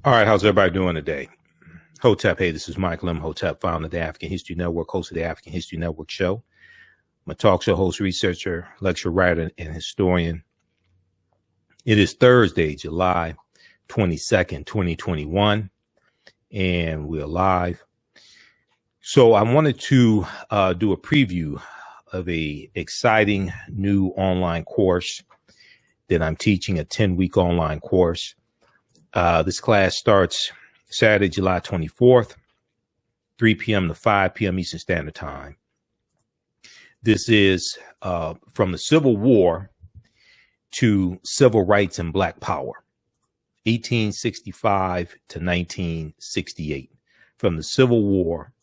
All right, how's everybody doing today? Hotep, hey, this is Michael Imhotep, founder of the African History Network, host of the African History Network show. I'm a talk show host, researcher, lecturer, writer, and historian. It is Thursday, July 22nd, 2021, and we're live. So I wanted to do a preview of a exciting new online course that I'm teaching, a 10-week online course. This class starts Saturday, July 24th, 3 p.m. to 5 p.m. Eastern Standard Time. This is from the Civil War to Civil Rights and Black Power, 1865 to 1968. From the Civil War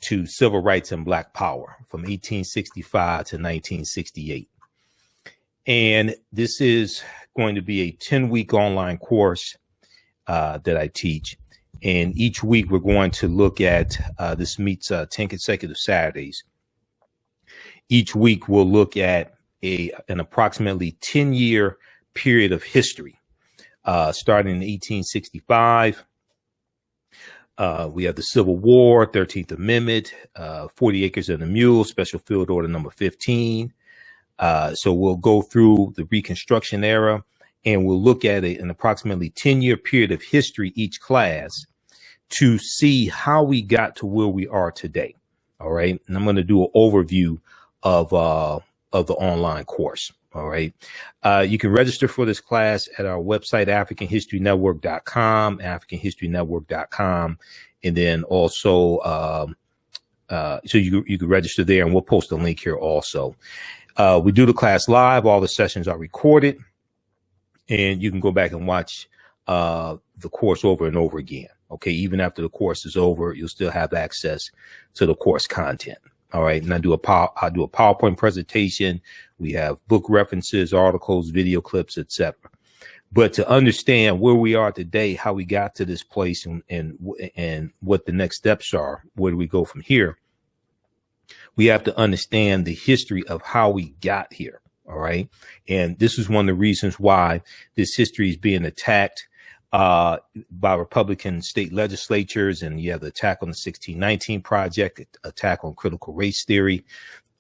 to Civil Rights and Black Power, from 1865 to 1968. And this is going to be a 10-week online course that I teach. And each week we're going to look at, this meets 10 consecutive Saturdays. Each week we'll look at an approximately 10-year period of history, starting in 1865. We have the Civil War, 13th Amendment, 40 Acres and a Mule, Special Field Order number 15. So we'll go through the Reconstruction era, and we'll look at an approximately 10-year period of history each class to see how we got to where we are today. All right. And I'm going to do an overview of the online course. All right. You can register for this class at our website, AfricanHistoryNetwork.com, AfricanHistoryNetwork.com. And then also, so you can register there, and we'll post a link here also. We do the class live. All the sessions are recorded, and you can go back and watch the course over and over again. Okay, even after the course is over, you'll still have access to the course content. All right, and I do a PowerPoint presentation. We have book references, articles, video clips, etc. But to understand where we are today, how we got to this place, and what the next steps are, where do we go from here? We have to understand the history of how we got here. All right. And this is one of the reasons why this history is being attacked by Republican state legislatures. And you have the attack on the 1619 Project, attack on critical race theory,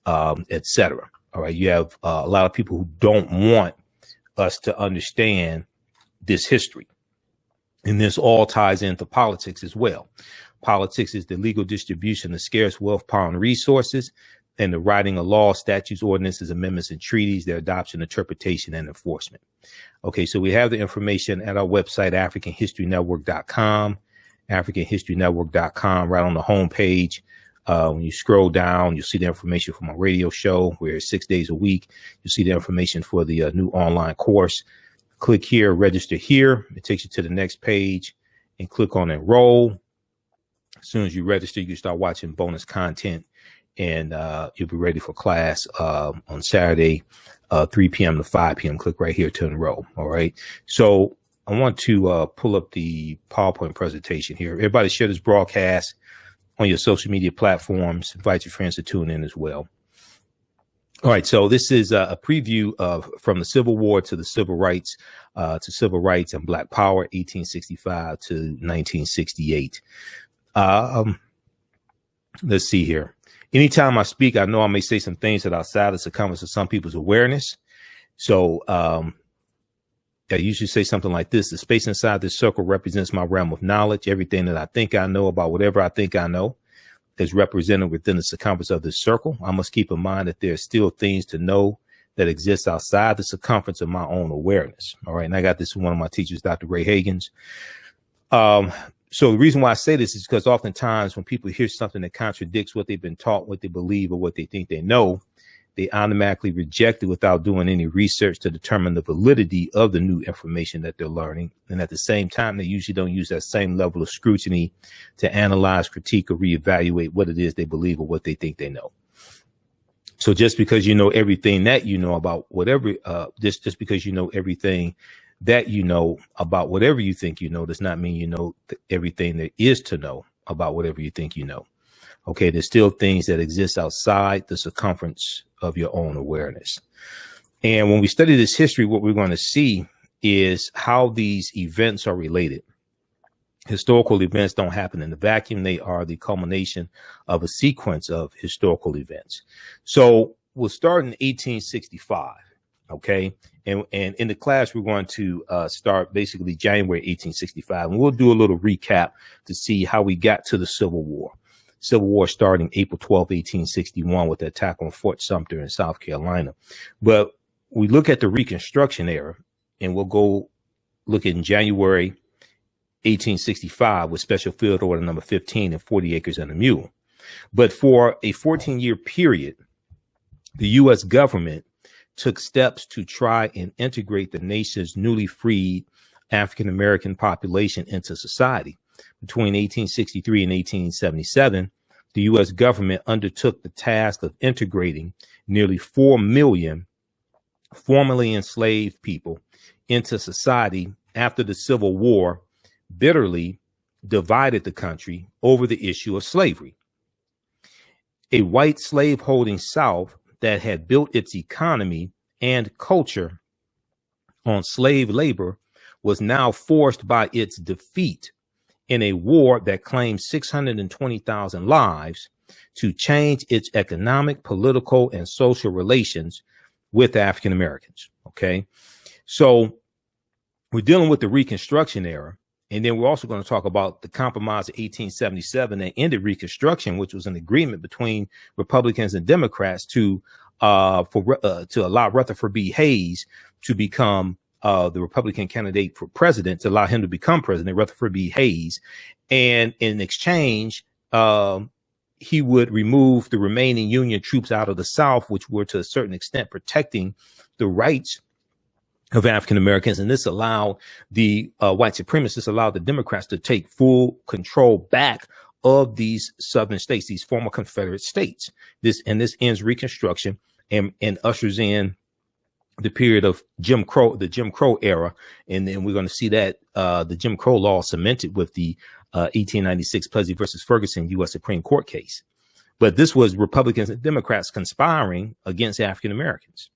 et cetera. All right. You have a lot of people who don't want us to understand this history. And this all ties into politics as well. Politics is the legal distribution of scarce wealth, power, and resources, and the writing of laws, statutes, ordinances, amendments, and treaties, their adoption, interpretation, and enforcement. Okay, so we have the information at our website, AfricanHistoryNetwork.com, AfricanHistoryNetwork.com, right on the homepage. When you scroll down, you'll see the information for my radio show, where it's 6 days a week. You'll see the information for the new online course. Click here, register here. It takes you to the next page, and click on enroll. As soon as you register, you can start watching bonus content, and you'll be ready for class on Saturday, 3 p.m. to 5 p.m. Click right here to enroll. All right. So I want to pull up the PowerPoint presentation here. Everybody share this broadcast on your social media platforms. Invite your friends to tune in as well. All right. So this is a preview of from the Civil War to the Civil Rights and Black Power, 1865 to 1968. Let's see here. Anytime I speak, I know I may say some things that are outside the circumference of some people's awareness. So I usually say something like this: the space inside this circle represents my realm of knowledge. Everything that I think I know about whatever I think I know is represented within the circumference of this circle. I must keep in mind that there are still things to know that exist outside the circumference of my own awareness. All right. And I got this from one of my teachers, Dr. Ray Hagins. So the reason why I say this is because oftentimes when people hear something that contradicts what they've been taught, what they believe, or what they think they know, they automatically reject it without doing any research to determine the validity of the new information that they're learning. And at the same time, they usually don't use that same level of scrutiny to analyze, critique, or reevaluate what it is they believe or what they think they know. So just because you know everything that you know about whatever, just because you know everything that you know about whatever you think you know does not mean you know everything there is to know about whatever you think you know. Okay, there's still things that exist outside the circumference of your own awareness. And when we study this history, what we're going to see is how these events are related. Historical events don't happen in a vacuum. They are the culmination of a sequence of historical events. So we'll start in 1865. Okay. And in the class, we're going to start basically January 1865. And we'll do a little recap to see how we got to the Civil War. Civil War starting April 12, 1861 with the attack on Fort Sumter in South Carolina. But we look at the Reconstruction era, and we'll go look in January 1865 with Special Field Order number 15 and 40 Acres and a Mule. But for a 14-year period, the U.S. government took steps to try and integrate the nation's newly freed African-American population into society. Between 1863 and 1877, the U.S. government undertook the task of integrating nearly 4 million formerly enslaved people into society after the Civil War bitterly divided the country over the issue of slavery. A white slave-holding South that had built its economy and culture on slave labor was now forced by its defeat in a war that claimed 620,000 lives to change its economic, political, and social relations with African Americans. Okay. So we're dealing with the Reconstruction era. And then we're also going to talk about the Compromise of 1877 that ended Reconstruction, which was an agreement between Republicans and Democrats to allow Rutherford B. Hayes to become the Republican candidate for president, to allow him to become president, Rutherford B. Hayes. And in exchange, he would remove the remaining Union troops out of the South, which were to a certain extent protecting the rights of African Americans. And this allowed the white supremacists, allowed the Democrats to take full control back of these southern states, these former Confederate states. This ends Reconstruction and ushers in the period of Jim Crow, the Jim Crow era. And then we're going to see that the Jim Crow law cemented with the 1896 Plessy versus Ferguson U.S. Supreme Court case. But this was Republicans and Democrats conspiring against African Americans.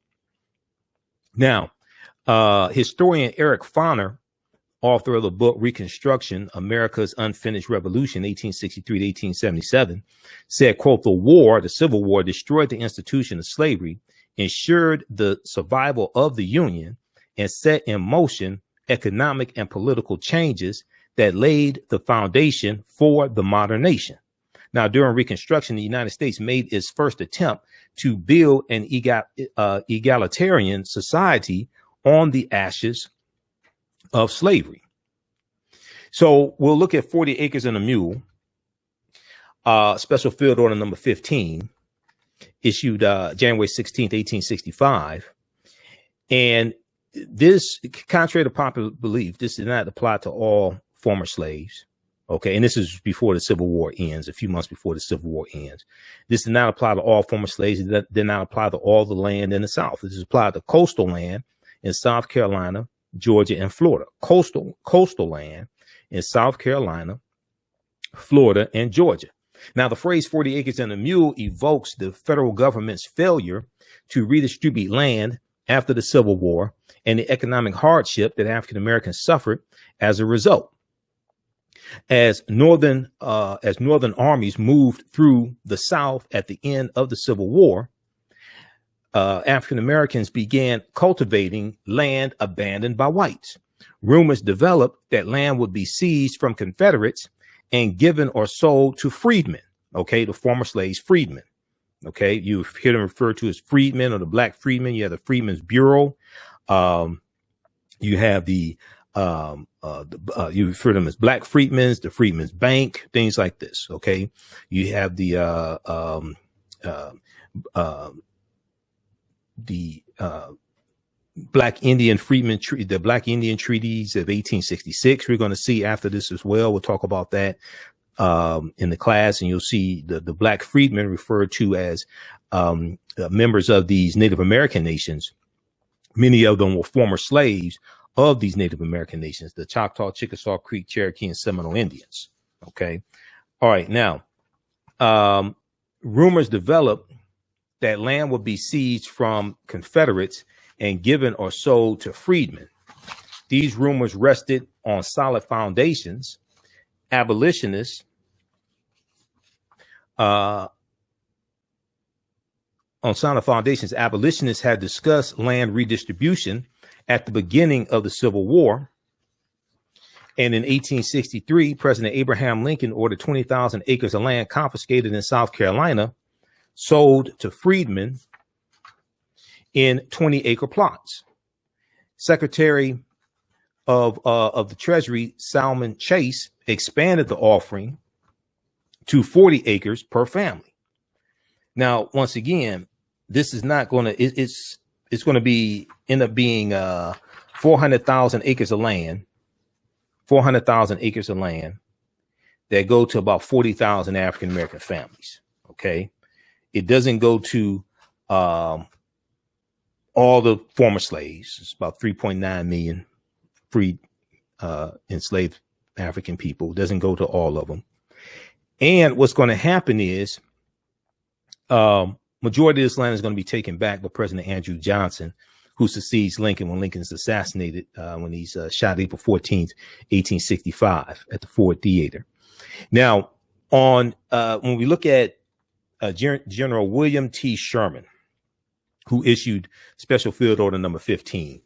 Now, historian Eric Foner, author of the book Reconstruction, America's Unfinished Revolution, 1863 to 1877, said, quote, the Civil War destroyed the institution of slavery, ensured the survival of the Union, and set in motion economic and political changes that laid the foundation for the modern nation. Now, during Reconstruction, the United States made its first attempt to build an egalitarian society on the ashes of slavery. So we'll look at 40 Acres and a Mule, Special Field Order number 15, issued January 16th, 1865. And this, contrary to popular belief, this did not apply to all former slaves. Okay. And this is before the Civil War ends, a few months before the Civil War ends. This did not apply to all former slaves. It did not apply to all the land in the South. This is applied to coastal land in South Carolina, Georgia, and Florida. Coastal land in South Carolina, Florida, and Georgia. Now, the phrase 40 acres and a mule evokes the federal government's failure to redistribute land after the Civil War and the economic hardship that African Americans suffered as a result. As northern armies moved through the South at the end of the Civil War, African Americans began cultivating land abandoned by whites. Rumors developed that land would be seized from Confederates and given or sold to freedmen. Okay, the former slaves, freedmen. Okay, you hear them referred to as freedmen or the black freedmen. You have the Freedmen's Bureau. You have the you refer to them as black freedmen's, the Freedmen's Bank, things like this. Okay, you have the Black Indian Freedmen, the Black Indian treaties of 1866. We're going to see after this as well. We'll talk about that in the class, and you'll see the black freedmen referred to as members of these Native American nations. Many of them were former slaves of these Native American nations, the Choctaw, Chickasaw, Creek, Cherokee, and Seminole Indians. Okay. All right. Now, rumors developed that land would be seized from Confederates and given or sold to freedmen. These rumors rested on solid foundations. abolitionists on Sound Foundations, abolitionists had discussed land redistribution at the beginning of the Civil War. And in 1863, President Abraham Lincoln ordered 20,000 acres of land confiscated in South Carolina, sold to freedmen in 20-acre plots. Secretary of the Treasury, Salmon Chase, expanded the offering to 40 acres per family. Now, once again, this is not going to, it's going to end up being 400,000 acres of land, 400,000 acres of land that go to about 40,000 African-American families. Okay. It doesn't go to all the former slaves. It's about 3.9 million free enslaved African people. It doesn't go to all of them. And what's going to happen is majority of this land is going to be taken back by President Andrew Johnson, who succeeds Lincoln when Lincoln is assassinated, when he's shot April 14th, 1865 at the Ford Theater. Now, when we look at General William T. Sherman, who issued Special Field Order number 15,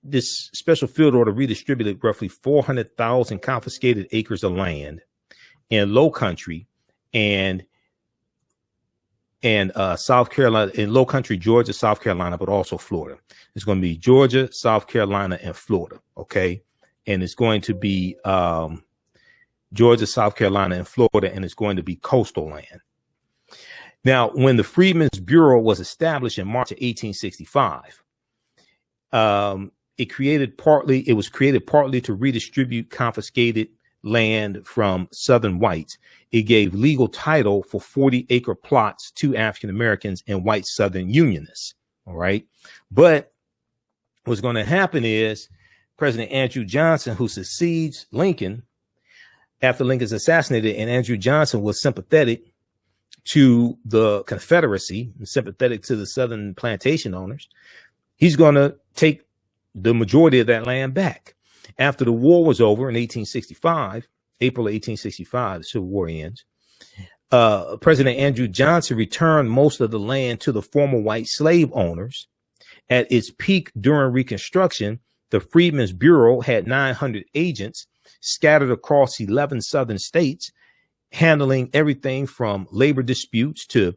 this Special Field Order redistributed roughly 400,000 confiscated acres of land in Low Country and South Carolina, in Low Country, Georgia, South Carolina, but also Florida. It's going to be Georgia, South Carolina, and Florida. Okay. And it's going to be Georgia, South Carolina, and Florida, and it's going to be coastal land. Now, when the Freedmen's Bureau was established in March of 1865, it was created partly to redistribute confiscated land from Southern whites. It gave legal title for 40-acre plots to African Americans and white Southern Unionists. All right. But what's going to happen is President Andrew Johnson, who succeeds Lincoln after Lincoln's assassinated, and Andrew Johnson was sympathetic to the Confederacy and sympathetic to the Southern plantation owners, he's going to take the majority of that land back. After the war was over in 1865, April 1865, the Civil War ends. President Andrew Johnson returned most of the land to the former white slave owners. At its peak during Reconstruction, the Freedmen's Bureau had 900 agents scattered across 11 southern states, handling everything from labor disputes to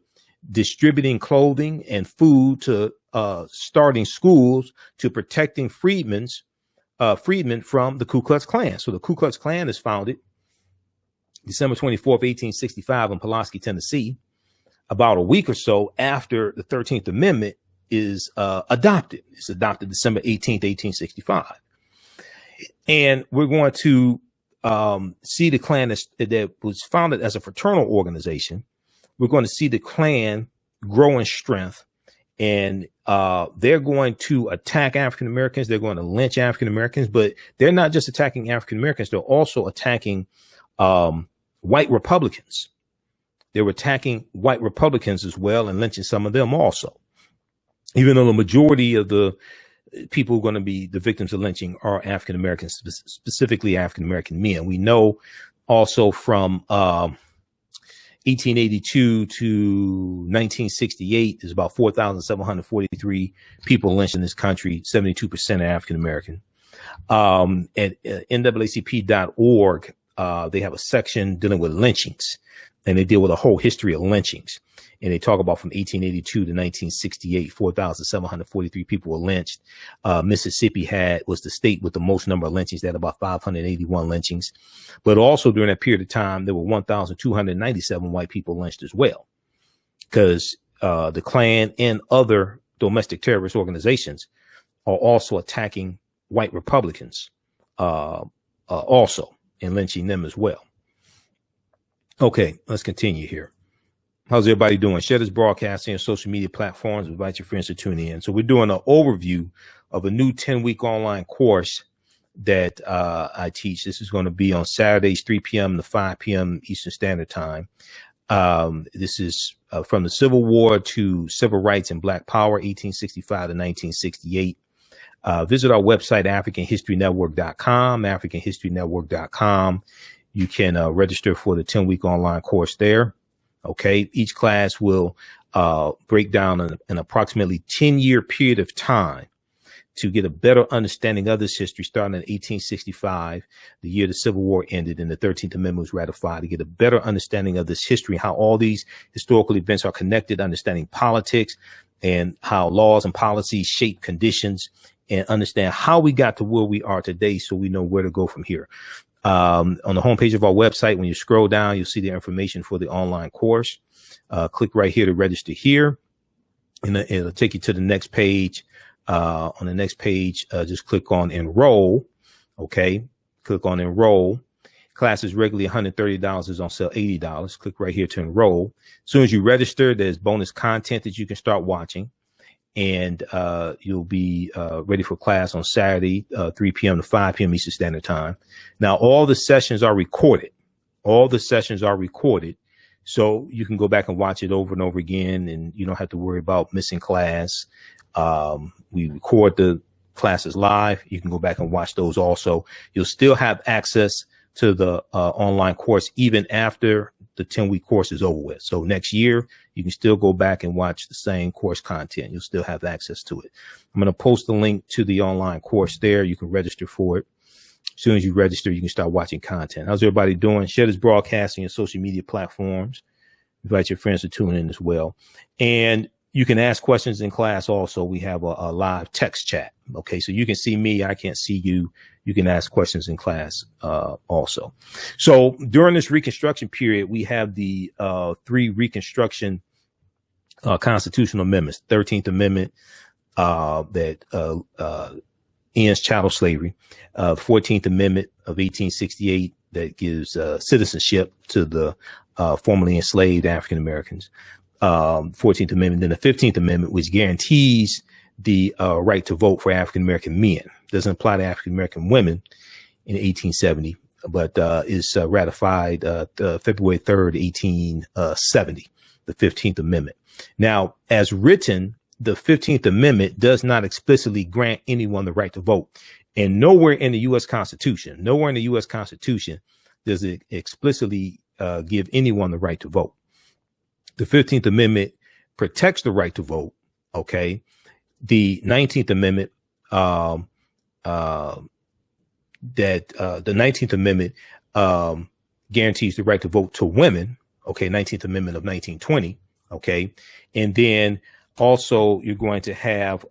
distributing clothing and food to starting schools to protecting freedmen from the Ku Klux Klan. So the Ku Klux Klan is founded December 24th, 1865 in Pulaski, Tennessee, about a week or so after the 13th Amendment is adopted. It's adopted December 18th, 1865. And we're going to see the Klan that was founded as a fraternal organization. We're going to see the Klan grow in strength, and they're going to attack African Americans. They're going to lynch African Americans, but they're not just attacking African Americans. They're also attacking white Republicans. They were attacking white Republicans as well and lynching some of them also, even though the majority of the people who are going to be the victims of lynching are African Americans, specifically African American men. We know also from 1882 to 1968, there's about 4,743 people lynched in this country, 72% are African American. At NAACP.org, they have a section dealing with lynchings, and they deal with a whole history of lynchings. And they talk about from 1882 to 1968, 4,743 people were lynched. Mississippi was the state with the most number of lynchings. They had about 581 lynchings. But also during that period of time, there were 1,297 white people lynched as well, because the Klan and other domestic terrorist organizations are also attacking white Republicans also and lynching them as well. Okay, let's continue here. How's everybody doing? Share this broadcast on social media platforms. Invite your friends to tune in. So we're doing an overview of a new 10-week online course that I teach. This is going to be on Saturdays, 3 p.m. to 5 p.m. Eastern Standard Time. This is from the Civil War to Civil Rights and Black Power, 1865 to 1968. Visit our website, AfricanHistoryNetwork.com, AfricanHistoryNetwork.com. You can register for the 10-week online course there. Okay. Each class will break down an approximately 10-year period of time to get a better understanding of this history, starting in 1865, the year the Civil War ended and the 13th Amendment was ratified, to get a better understanding of this history, how all these historical events are connected, understanding politics and how laws and policies shape conditions, and understand how we got to where we are today so we know where to go from here. On the homepage of our website, when you scroll down, you'll see the information for the online course. Click right here to register here, and it'll take you to the next page. On the next page, just click on enroll. Okay. Click on enroll. Class is regularly $130, is on sale $80. Click right here to enroll. As soon as you register, there's bonus content that you can start watching, and you'll be ready for class on Saturday, 3 p.m. to 5 p.m. Eastern Standard Time. Now, all the sessions are recorded. All the sessions are recorded, so you can go back and watch it over and over again, and you don't have to worry about missing class. We record the classes live. You can go back and watch those also. You'll still have access to the online course even after the 10-week course is over with. So next year, you can still go back and watch the same course content. You'll still have access to it. I'm going to post the link to the online course there. You can register for it. As soon as you register, you can start watching content. How's everybody doing? Share this broadcast on your social media platforms. Invite your friends to tune in as well. And you can ask questions in class also. We have a live text chat. Okay, so you can see me. I can't see you. You can ask questions in class also. So during this Reconstruction period, we have the 3 Reconstruction constitutional amendments. 13th Amendment that ends chattel slavery. 14th Amendment of 1868 that gives citizenship to the formerly enslaved African Americans. 14th Amendment, then the 15th Amendment, which guarantees the right to vote for African American men. Doesn't apply to African American women in 1870, but is ratified February 3rd, 1870, the 15th Amendment. Now, as written, the 15th Amendment does not explicitly grant anyone the right to vote. And nowhere in the U.S. Constitution, does it explicitly give anyone the right to vote. The 15th Amendment protects the right to vote. Okay. The 19th Amendment, the 19th Amendment, guarantees the right to vote to women. Okay. 19th Amendment of 1920. Okay. And then also you're going to have,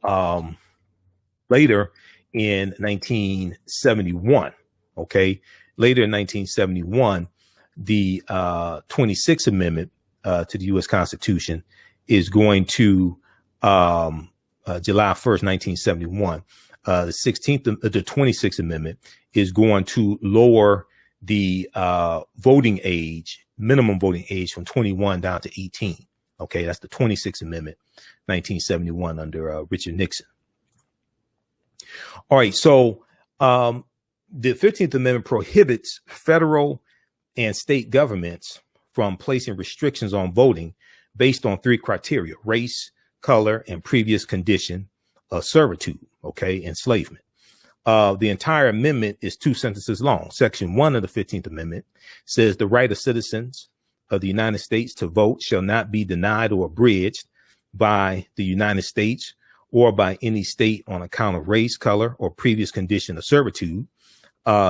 later in 1971. Okay. Later in 1971, the, 26th Amendment, to the U.S. Constitution is going to, July 1st, 1971, the 26th Amendment is going to lower the, minimum voting age from 21 down to 18. Okay. That's the 26th Amendment, 1971 under, Richard Nixon. All right. So, the 15th Amendment prohibits federal and state governments from placing restrictions on voting based on 3 criteria: race, color, and previous condition of servitude. Okay. Enslavement. The entire amendment is 2 sentences long. Section 1 of the 15th Amendment says the right of citizens of the United States to vote shall not be denied or abridged by the United States or by any state on account of race, color, or previous condition of servitude.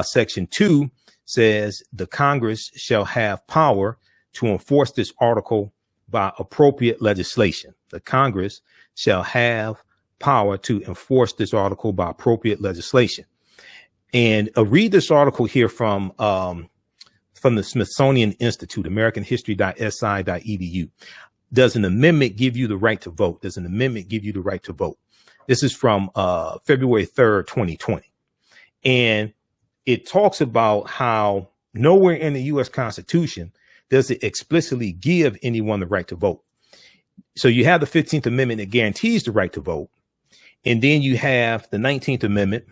Section 2 says the Congress shall have power to enforce this article by appropriate legislation. The Congress shall have power to enforce this article by appropriate legislation. And read this article here from the Smithsonian Institute, americanhistory.si.edu. Does an amendment give you the right to vote? Does an amendment give you the right to vote? This is from February 3rd, 2020. And it talks about how nowhere in the U.S. Constitution does it explicitly give anyone the right to vote. So you have the 15th Amendment that guarantees the right to vote. And then you have the 19th Amendment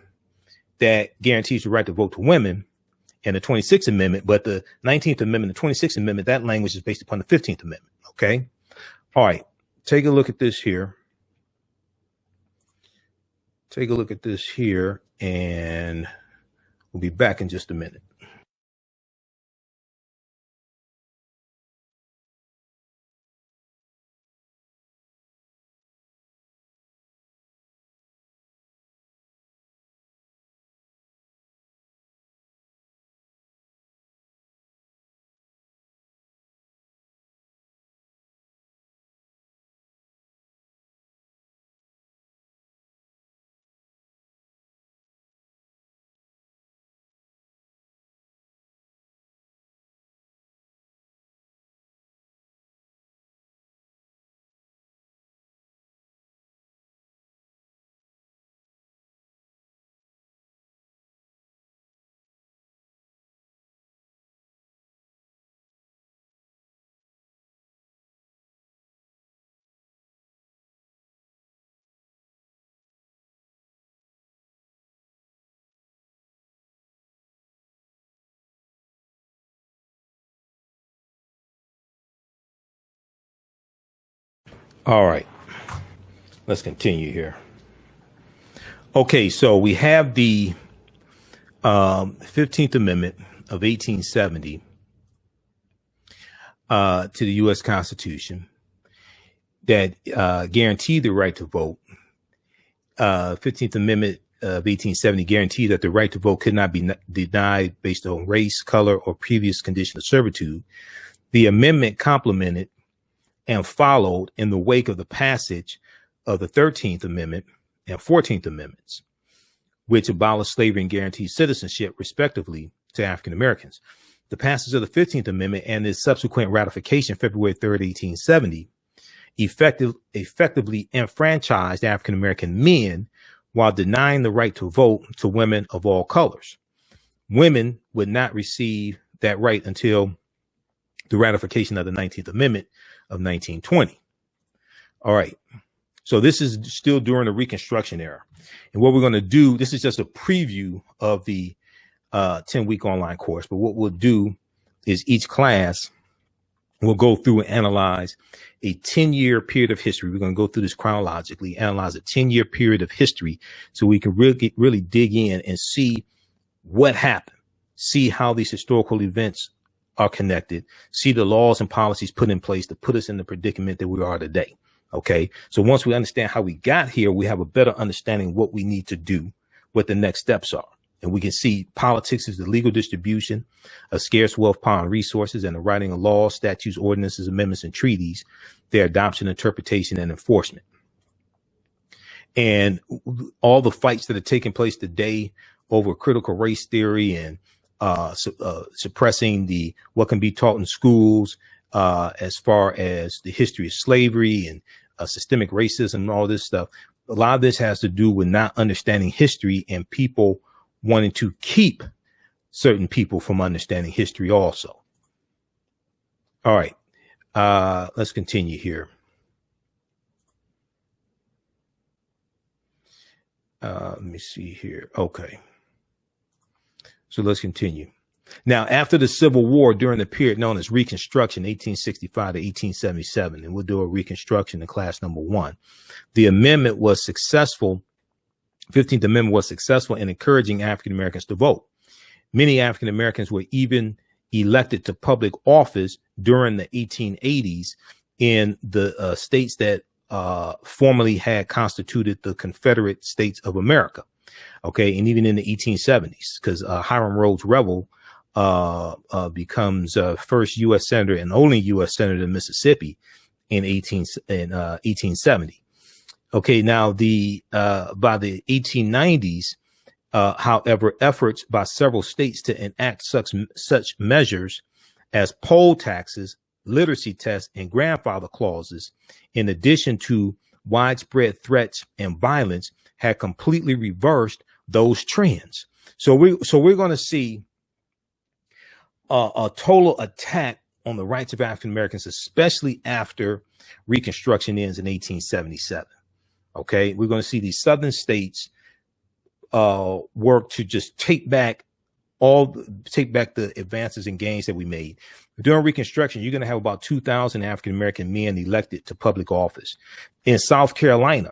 that guarantees the right to vote to women, and the 26th Amendment. But the 19th Amendment, the 26th Amendment, that language is based upon the 15th Amendment. Okay. All right. Take a look at this here. take a look at this here, and we'll be back in just a minute. All right, let's continue here. Okay, so we have the 15th Amendment of 1870 to the U.S. Constitution that guaranteed the right to vote. 15th Amendment of 1870 guaranteed that the right to vote could not be denied based on race, color, or previous condition of servitude. The amendment complemented and followed in the wake of the passage of the 13th Amendment and 14th Amendments, which abolished slavery and guaranteed citizenship, respectively, to African Americans. The passage of the 15th Amendment and its subsequent ratification, February 3rd, 1870, effectively enfranchised African American men while denying the right to vote to women of all colors. Women would not receive that right until the ratification of the 19th Amendment of 1920. All right. So this is still during the Reconstruction era. And what we're going to do, this is just a preview of the 10-week online course. But what we'll do is each class will go through and analyze a 10-year period of history. We're going to go through this chronologically, analyze a 10-year period of history so we can really dig in and see what happened, see how these historical events are connected, see the laws and policies put in place to put us in the predicament that we are today. Okay. So once we understand how we got here, we have a better understanding of what we need to do, what the next steps are. And we can see politics is the legal distribution of scarce wealth, power, and resources, and the writing of laws, statutes, ordinances, amendments, and treaties, their adoption, interpretation, and enforcement. And all the fights that are taking place today over critical race theory and suppressing what can be taught in schools as far as the history of slavery and systemic racism and all this stuff. A lot of this has to do with not understanding history and people wanting to keep certain people from understanding history also. All right. Let's continue here. Let me see here. Okay. So let's continue. Now, after the Civil War, during the period known as Reconstruction, 1865 to 1877, and we'll do a Reconstruction in class number 1, the amendment was successful. 15th Amendment was successful in encouraging African Americans to vote. Many African Americans were even elected to public office during the 1880s in the states that formerly had constituted the Confederate States of America. Okay. And even in the 1870s, because Hiram Rhodes Revel becomes first U.S. Senator and only U.S. Senator in Mississippi in 1870. Okay. Now by the 1890s, however, efforts by several states to enact such measures as poll taxes, literacy tests, and grandfather clauses, in addition to widespread threats and violence, had completely reversed those trends. So we're going to see a total attack on the rights of African Americans, especially after Reconstruction ends in 1877. Okay, we're going to see these southern states work to just take back the advances and gains that we made. During Reconstruction, you're going to have about 2,000 African American men elected to public office. In South Carolina,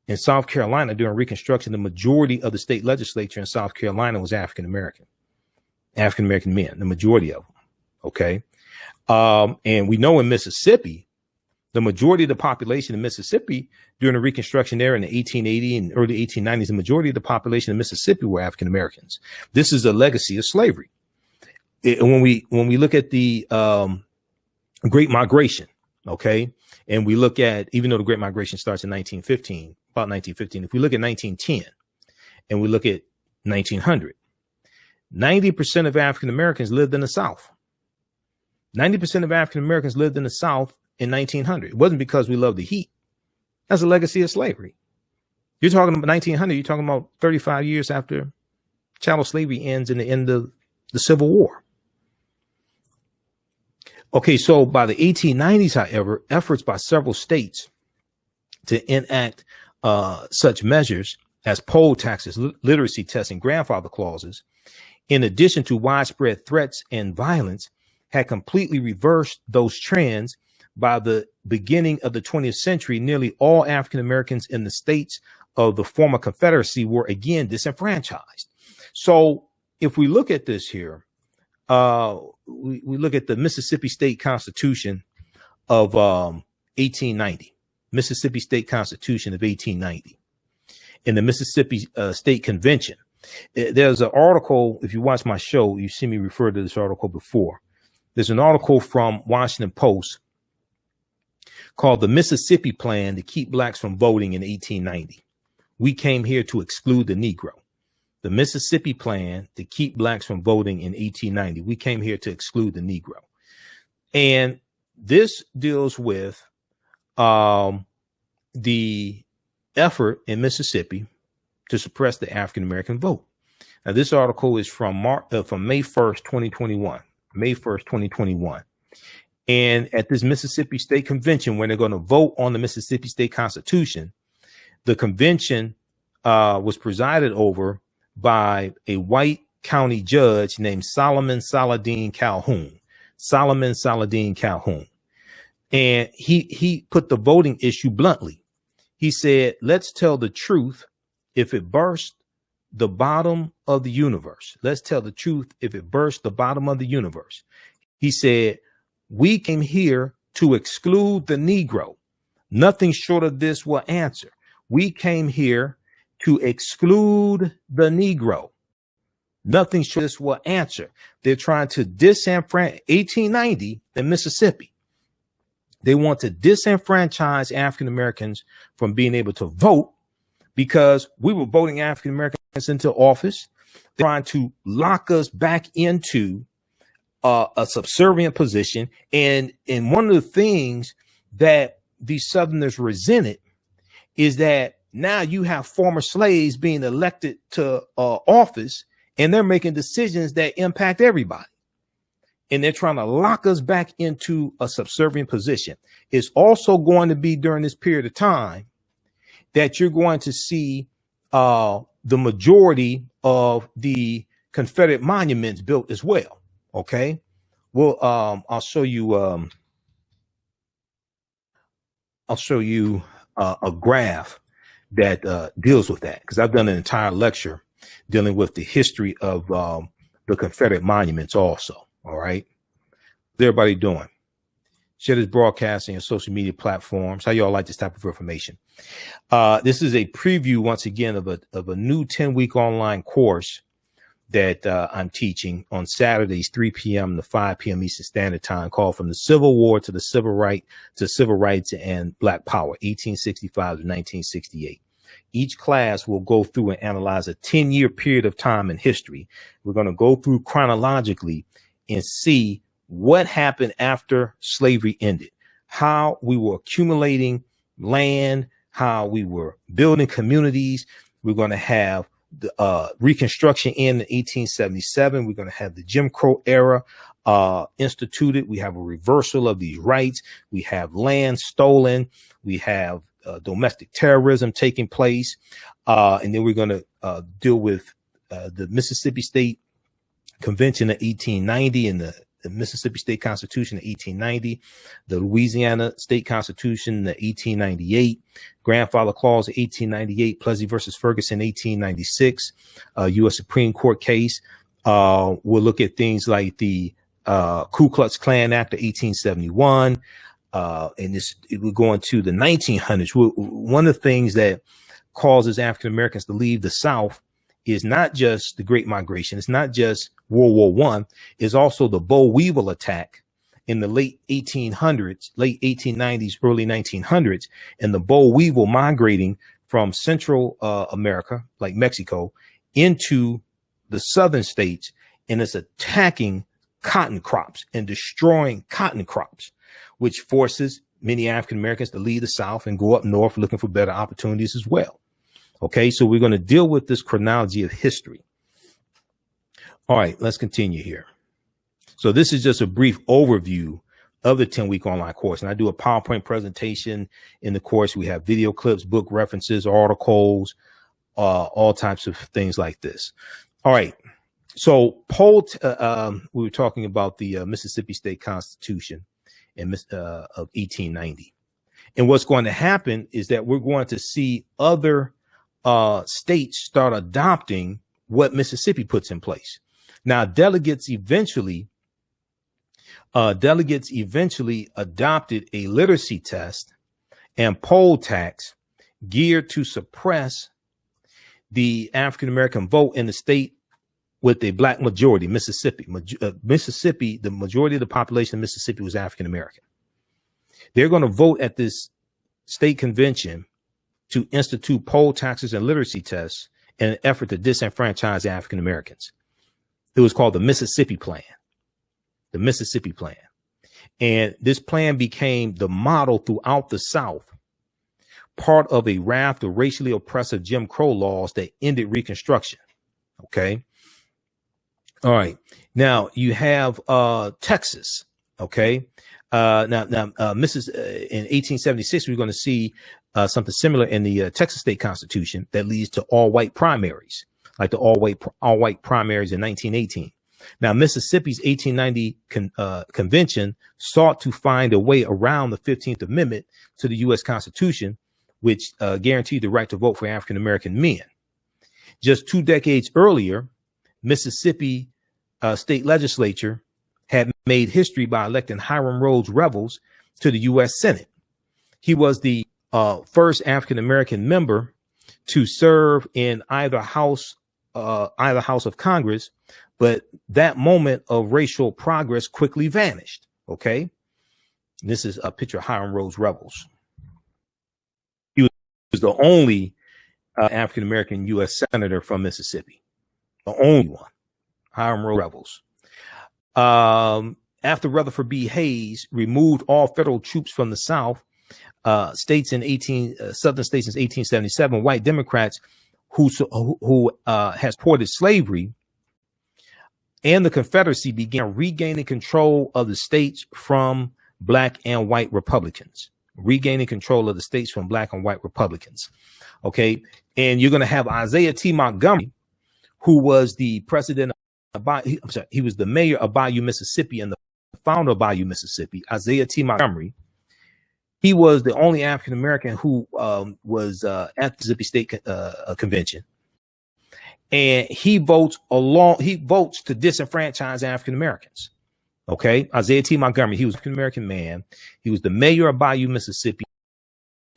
in South Carolina during Reconstruction, the majority of the state legislature in South Carolina was African American men, the majority of them. Okay. And we know in Mississippi, the majority of the population in Mississippi during the Reconstruction era in the 1880 and early 1890s, the majority of the population in Mississippi were African Americans. This is a legacy of slavery. When we look at the Great Migration, okay, and we look at, even though the Great Migration starts in 1915, about 1915, if we look at 1910 and we look at 1900, 90% of African Americans lived in the South. 90% of African Americans lived in the South in 1900. It wasn't because we loved the heat. That's a legacy of slavery. You're talking about 1900. You're talking about 35 years after chattel slavery ends in the end of the Civil War. Okay, so by the 1890s, however, efforts by several states to enact such measures as poll taxes, literacy tests, and grandfather clauses, in addition to widespread threats and violence, had completely reversed those trends. By the beginning of the 20th century, nearly all African Americans in the states of the former Confederacy were again disenfranchised. So if we look at this here, we look at the Mississippi State Constitution of 1890, Mississippi State Constitution of 1890, in the Mississippi State Convention. There's an article, if you watch my show, you've seen me refer to this article before. There's an article from Washington Post called The Mississippi Plan to Keep Blacks from Voting in 1890. We came here to exclude the Negro. The Mississippi Plan to Keep Blacks from Voting in 1890. We came here to exclude the Negro. And this deals with the effort in Mississippi to suppress the African American vote. Now, this article is from May 1st, 2021. May 1st, 2021. And at this Mississippi State Convention, when they're going to vote on the Mississippi State Constitution, the convention was presided over by a white county judge named Solomon Saladin Calhoun. Solomon Saladin Calhoun. And he put the voting issue bluntly. He said, let's tell the truth if it burst the bottom of the universe. Let's tell the truth if it burst the bottom of the universe. He said, we came here to exclude the Negro. Nothing short of this will answer. We came here to exclude the Negro. Nothing short of this will answer. They're trying to disenfranchise 1890 in Mississippi. They want to disenfranchise African Americans from being able to vote because we were voting African Americans into office. They're trying to lock us back into a subservient position. And one of the things that these Southerners resented is that now you have former slaves being elected to office, and they're making decisions that impact everybody. And they're trying to lock us back into a subservient position. It's also going to be during this period of time that you're going to see the majority of the Confederate monuments built as well. Okay, well, I'll show you a graph that deals with that, because I've done an entire lecture dealing with the history of the Confederate monuments also. All right, how's everybody doing? Share this broadcasting on social media platforms. How y'all like this type of information? This is a preview once again of a new 10-week online course that I'm teaching on Saturdays, 3 p.m. to 5 p.m. Eastern Standard Time, called From the Civil War to the Civil Rights and Black Power, 1865 to 1968. Each class will go through and analyze a 10-year period of time in history. We're going to go through chronologically and see what happened after slavery ended, how we were accumulating land, how we were building communities. We're going to have the Reconstruction in 1877. We're going to have the Jim Crow era instituted. We have a reversal of these rights. We have land stolen. We have domestic terrorism taking place. And then we're going to deal with the Mississippi State Convention of 1890 and Mississippi State Constitution in 1890, the Louisiana State Constitution in 1898, Grandfather Clause in 1898, Plessy versus Ferguson 1896, U.S. Supreme Court case. We'll look at things like the Ku Klux Klan Act of 1871, and we're going to the 1900s. One of the things that causes African Americans to leave the South is not just the Great Migration. It's not just World War I. It's also the boll weevil attack in the late 1800s, late 1890s, early 1900s, and the boll weevil migrating from Central America, like Mexico, into the southern states, and it's attacking cotton crops and destroying cotton crops, which forces many African Americans to leave the South and go up north looking for better opportunities as well. Okay, so we're going to deal with this chronology of history. All right, let's continue here. So this is just a brief overview of the 10-week online course. And I do a PowerPoint presentation in the course. We have video clips, book references, articles, all types of things like this. All right. So we were talking about the Mississippi State Constitution of 1890. And what's going to happen is that we're going to see other states start adopting what Mississippi puts in place. Now, delegates eventually adopted a literacy test and poll tax geared to suppress the African American vote in the state with a black majority. Mississippi, the majority of the population of Mississippi was African American. They're going to vote at this state convention to institute poll taxes and literacy tests in an effort to disenfranchise African Americans. It was called the Mississippi Plan. The Mississippi Plan. And this plan became the model throughout the South, part of a raft of racially oppressive Jim Crow laws that ended Reconstruction. Okay. All right. Now you have Texas. Okay. In 1876, we're going to see something similar in the Texas State Constitution that leads to all white primaries, like the all white primaries in 1918. Now, Mississippi's 1890 convention sought to find a way around the 15th Amendment to the U.S. Constitution, which guaranteed the right to vote for African American men. Just 2 decades earlier, Mississippi state legislature had made history by electing Hiram Rhodes Revels to the U.S. Senate. He was the first African American member to serve in either house of Congress, but that moment of racial progress quickly vanished. Okay, this is a picture of Hiram Rhodes Revels. He was the only African American U.S. senator from Mississippi, the only one. Hiram Rhodes Revels. After Rutherford B. Hayes removed all federal troops from the South, southern states in 1877, white Democrats who has supported slavery and the Confederacy began regaining control of the states from black and white Republicans. Okay. And you're going to have Isaiah T. Montgomery, who was the president he was the mayor of Bayou, Mississippi, and the founder of Bayou, Mississippi. Isaiah T. Montgomery. He was the only African American who was at the Mississippi State Convention, and he votes to disenfranchise African Americans. Okay, Isaiah T. Montgomery. He was an African American man. He was the mayor of Bayou, Mississippi,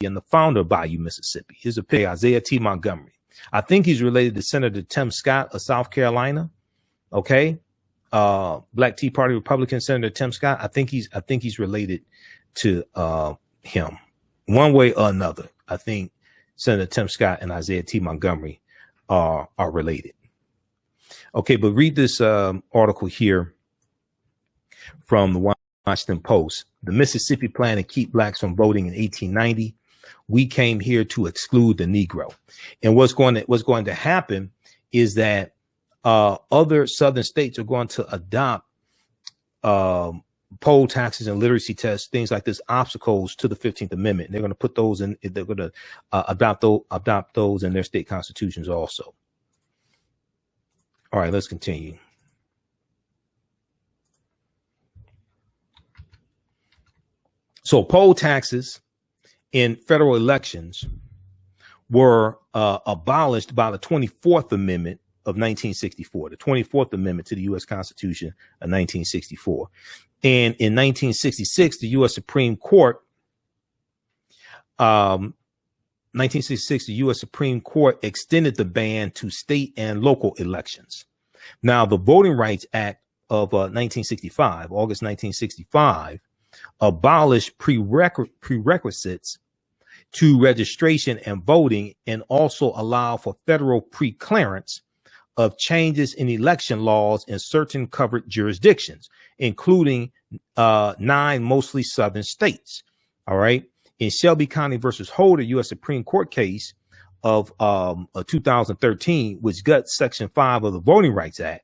and the founder of Bayou, Mississippi. Here's a picture, Isaiah T. Montgomery. I think he's related to Senator Tim Scott of South Carolina. Okay. Black Tea Party Republican Senator Tim Scott. I think he's related to him one way or another. I think Senator Tim Scott and Isaiah T. Montgomery are related. Okay, but read this article here from the Washington Post. The Mississippi Plan to keep blacks from voting in 1890. We came here to exclude the Negro. And what's going to happen is that other southern states are going to adopt poll taxes and literacy tests, things like this, obstacles to the 15th Amendment. They're going to put those in. They're going to adopt those in their state constitutions also. All right, let's continue. So poll taxes in federal elections were abolished by the 24th Amendment of 1964, the 24th Amendment to the U.S. Constitution of 1964. And in 1966, the U.S. Supreme Court, 1966, the U.S. Supreme Court extended the ban to state and local elections. Now, the Voting Rights Act of 1965, August 1965, abolished prerequisites to registration and voting, and also allow for federal preclearance of changes in election laws in certain covered jurisdictions, including 9 mostly southern states. All right. In Shelby County versus Holder, U.S. Supreme Court case of 2013, which guts Section 5 of the Voting Rights Act.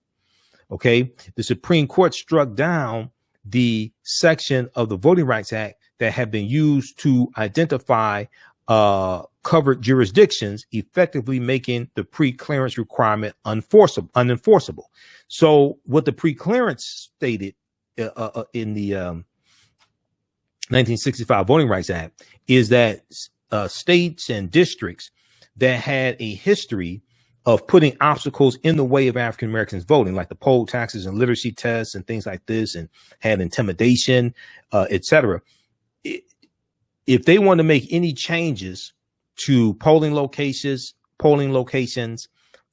OK, the Supreme Court struck down the section of the Voting Rights Act that had been used to identify covered jurisdictions, effectively making the pre-clearance requirement unenforceable. So what the pre-clearance stated in the 1965 Voting Rights Act is that states and districts that had a history of putting obstacles in the way of African Americans voting, like the poll taxes and literacy tests and things like this, and had intimidation, etc. If they want to make any changes to polling locations,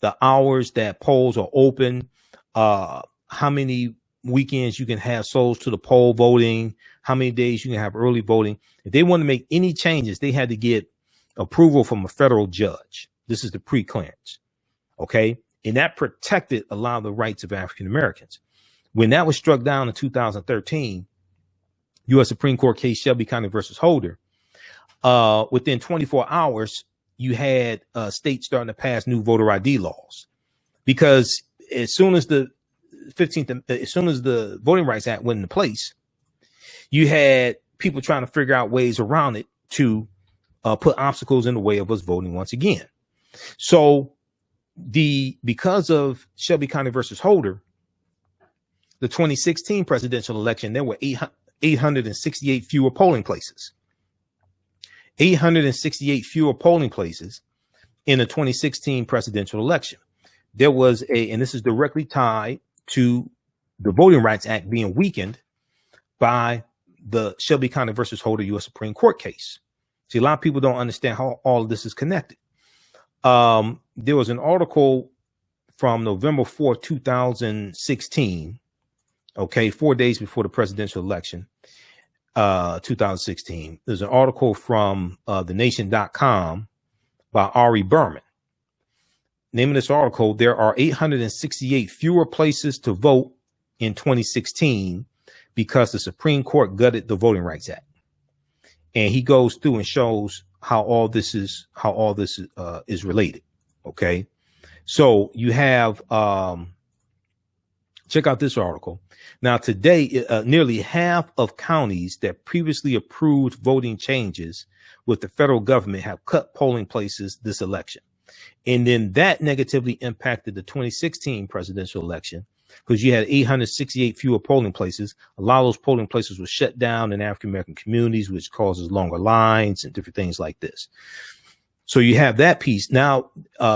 the hours that polls are open, how many weekends you can have souls to the poll voting, how many days you can have early voting. If they want to make any changes, they had to get approval from a federal judge. This is the pre-clearance. OK, and that protected a lot of the rights of African Americans. When that was struck down in 2013, U.S. Supreme Court case Shelby County versus Holder, within 24 hours, you had states starting to pass new voter ID laws, because as soon as the Voting Rights Act went into place, you had people trying to figure out ways around it to put obstacles in the way of us voting once again. So because of Shelby County versus Holder, the 2016 presidential election, there were 868 fewer polling places. 868 fewer polling places in the 2016 presidential election. There was and this is directly tied to the Voting Rights Act being weakened by the Shelby County versus Holder U.S. Supreme Court case. See, a lot of people don't understand how all of this is connected. There was an article from November 4th, 2016. OK, 4 days before the presidential election, 2016. There's an article from thenation.com by Ari Berman. Name of this article: there are 868 fewer places to vote in 2016 because the Supreme Court gutted the Voting Rights Act. And he goes through and shows how all this is related. OK, so you have check out this article. Now, today, nearly half of counties that previously approved voting changes with the federal government have cut polling places this election. And then that negatively impacted the 2016 presidential election, because you had 868 fewer polling places. A lot of those polling places were shut down in African American communities, which causes longer lines and different things like this. So you have that piece. Now,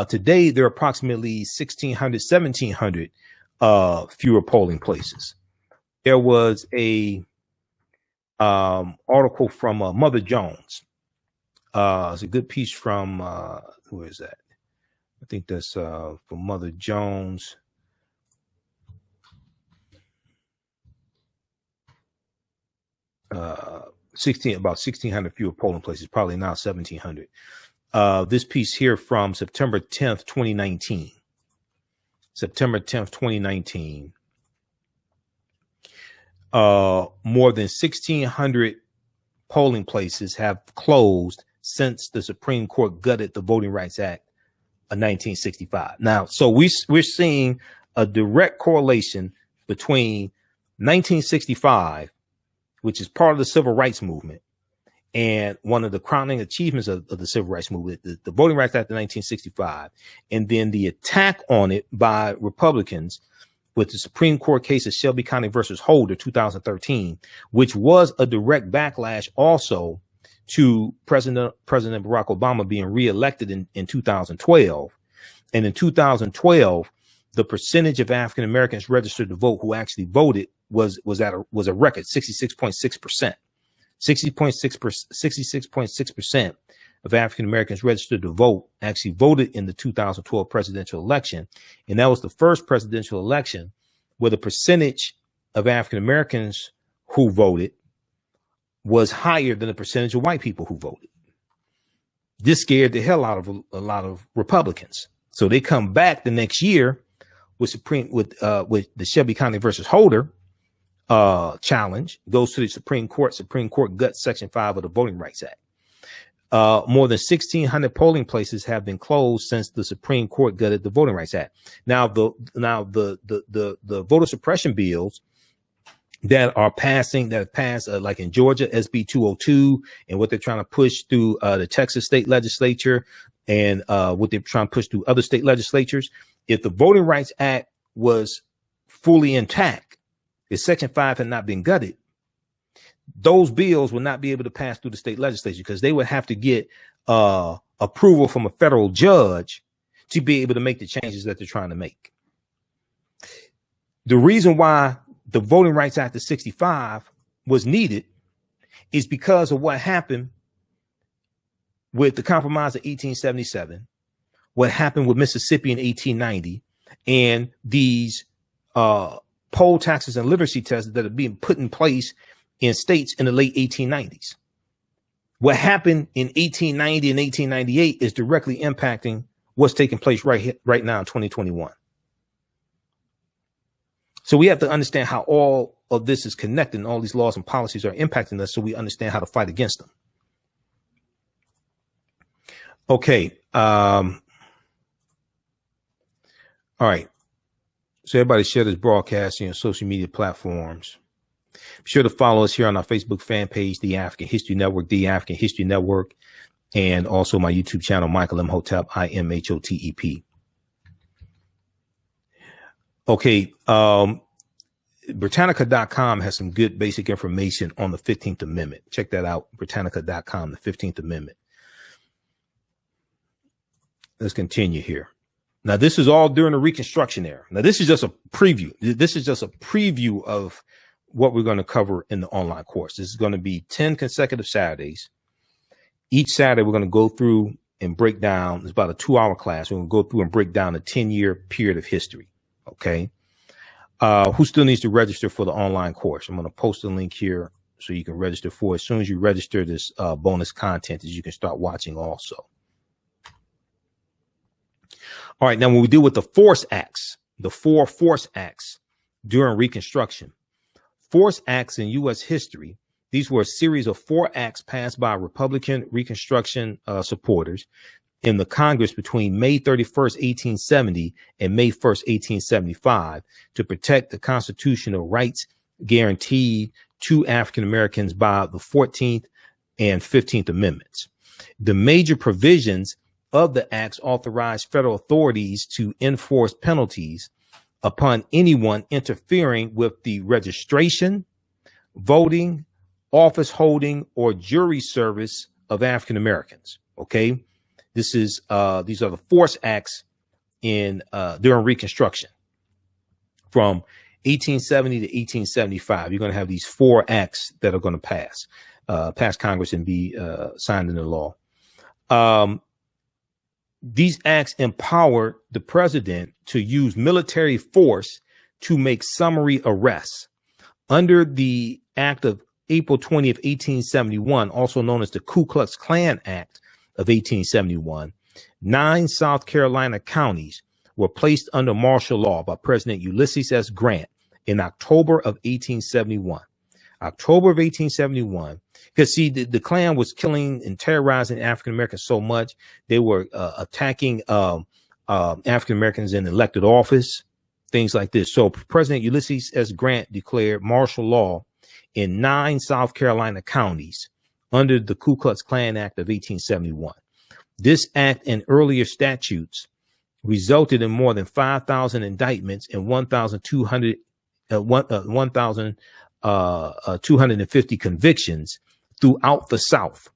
today, there are approximately 1,700 fewer polling places. There was a article from Mother Jones. It's a good piece from who is that? I think that's from Mother Jones. About 1,600 fewer polling places, probably now 1,700. This piece here from September 10th, 2019. September 10th, 2019. More than 1,600 polling places have closed since the Supreme Court gutted the Voting Rights Act of 1965. Now, so we're seeing a direct correlation between 1965, which is part of the civil rights movement, and one of the crowning achievements of the civil rights movement, the Voting Rights Act of 1965, and then the attack on it by Republicans with the Supreme Court case of Shelby County versus Holder, 2013, which was a direct backlash also to President Barack Obama being reelected in 2012. And in 2012, the percentage of African Americans registered to vote who actually voted was a record 66.6%. 66.6% of African Americans registered to vote actually voted in the 2012 presidential election. And that was the first presidential election where the percentage of African Americans who voted was higher than the percentage of white people who voted. This scared the hell out of a lot of Republicans. So they come back the next year with the Shelby County versus Holder challenge, goes to the Supreme Court. Supreme Court guts Section 5 of the Voting Rights Act. More than 1,600 polling places have been closed since the Supreme Court gutted the Voting Rights Act. Now the voter suppression bills that passed like in Georgia, SB 202, and what they're trying to push through the Texas state legislature, and what they're trying to push through other state legislatures. If the Voting Rights Act was fully intact, if Section 5 had not been gutted, those bills would not be able to pass through the state legislature because they would have to get approval from a federal judge to be able to make the changes that they're trying to make. The reason why the Voting Rights Act of 65 was needed is because of what happened with the Compromise of 1877, what happened with Mississippi in 1890, and these poll taxes and literacy tests that are being put in place in states in the late 1890s. What happened in 1890 and 1898 is directly impacting what's taking place right now in 2021. So we have to understand how all of this is connected and all these laws and policies are impacting us so we understand how to fight against them. Okay. All right. So everybody share this broadcast on your social media platforms. Be sure to follow us here on our Facebook fan page, The African History Network, The African History Network, and also my YouTube channel, Michael Imhotep, IMHOTEP. Okay. Britannica.com has some good basic information on the 15th Amendment. Check that out. Britannica.com, the 15th Amendment. Let's continue here. Now, this is all during the Reconstruction era. Now, this is just a preview. This is just a preview of what we're going to cover in the online course. This is going to be 10 consecutive Saturdays. Each Saturday, we're going to go through and break down. It's about a 2-hour class. We're going to go through and break down a 10-year period of history. Okay. Who still needs to register for the online course? I'm going to post a link here so you can register for it. As soon as you register, this bonus content is you can start watching also. All right. Now, when we deal with the force acts, the 4 force acts during Reconstruction, force acts in U.S. history, these were a series of 4 acts passed by Republican Reconstruction supporters in the Congress between May 31st, 1870 and May 1st, 1875 to protect the constitutional rights guaranteed to African Americans by the 14th and 15th Amendments. The major provisions of the acts authorized federal authorities to enforce penalties upon anyone interfering with the registration, voting, office holding, or jury service of African Americans. Okay. These are the force acts in during Reconstruction from 1870 to 1875. You're going to have these 4 acts that are going to pass Congress and be signed into law. These acts empower the president to use military force to make summary arrests. Under the Act of April 20th, 1871, also known as the Ku Klux Klan Act of 1871, 9 South Carolina counties were placed under martial law by President Ulysses S. Grant in October of 1871. October of 1871, because see, the Klan was killing and terrorizing African Americans so much, they were attacking African Americans in elected office, things like this. So President Ulysses S. Grant declared martial law in 9 South Carolina counties under the Ku Klux Klan Act of 1871. This act and earlier statutes resulted in more than 5,000 indictments and 1,250 convictions throughout the South.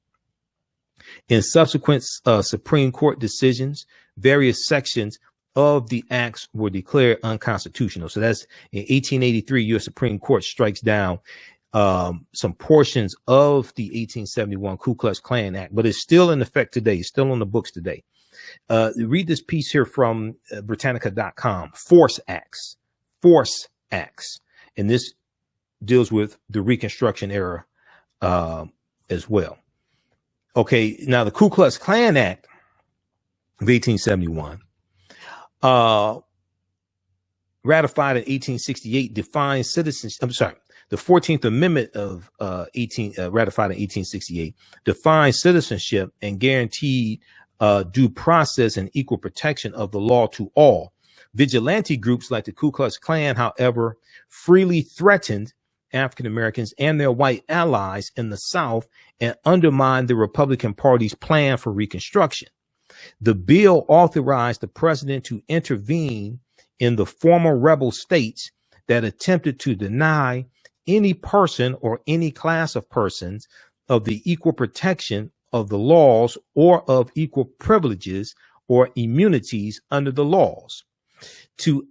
In subsequent Supreme Court decisions, various sections of the acts were declared unconstitutional. So that's in 1883, U.S. Supreme Court strikes down some portions of the 1871 Ku Klux Klan Act, but it's still in effect today. It's still on the books today. Read this piece here from Britannica.com, Force Acts. And this deals with the Reconstruction era as well. Okay, now the Ku Klux Klan Act of 1871, ratified in 1868, defines citizens. I'm sorry, the 14th Amendment of ratified in 1868 defines citizenship and guaranteed due process and equal protection of the law to all. Vigilante groups like the Ku Klux Klan, however, freely threatened African Americans and their white allies in the South and undermined the Republican Party's plan for Reconstruction. The bill authorized the president to intervene in the former rebel states that attempted to deny any person or any class of persons of the equal protection of the laws or of equal privileges or immunities under the laws. To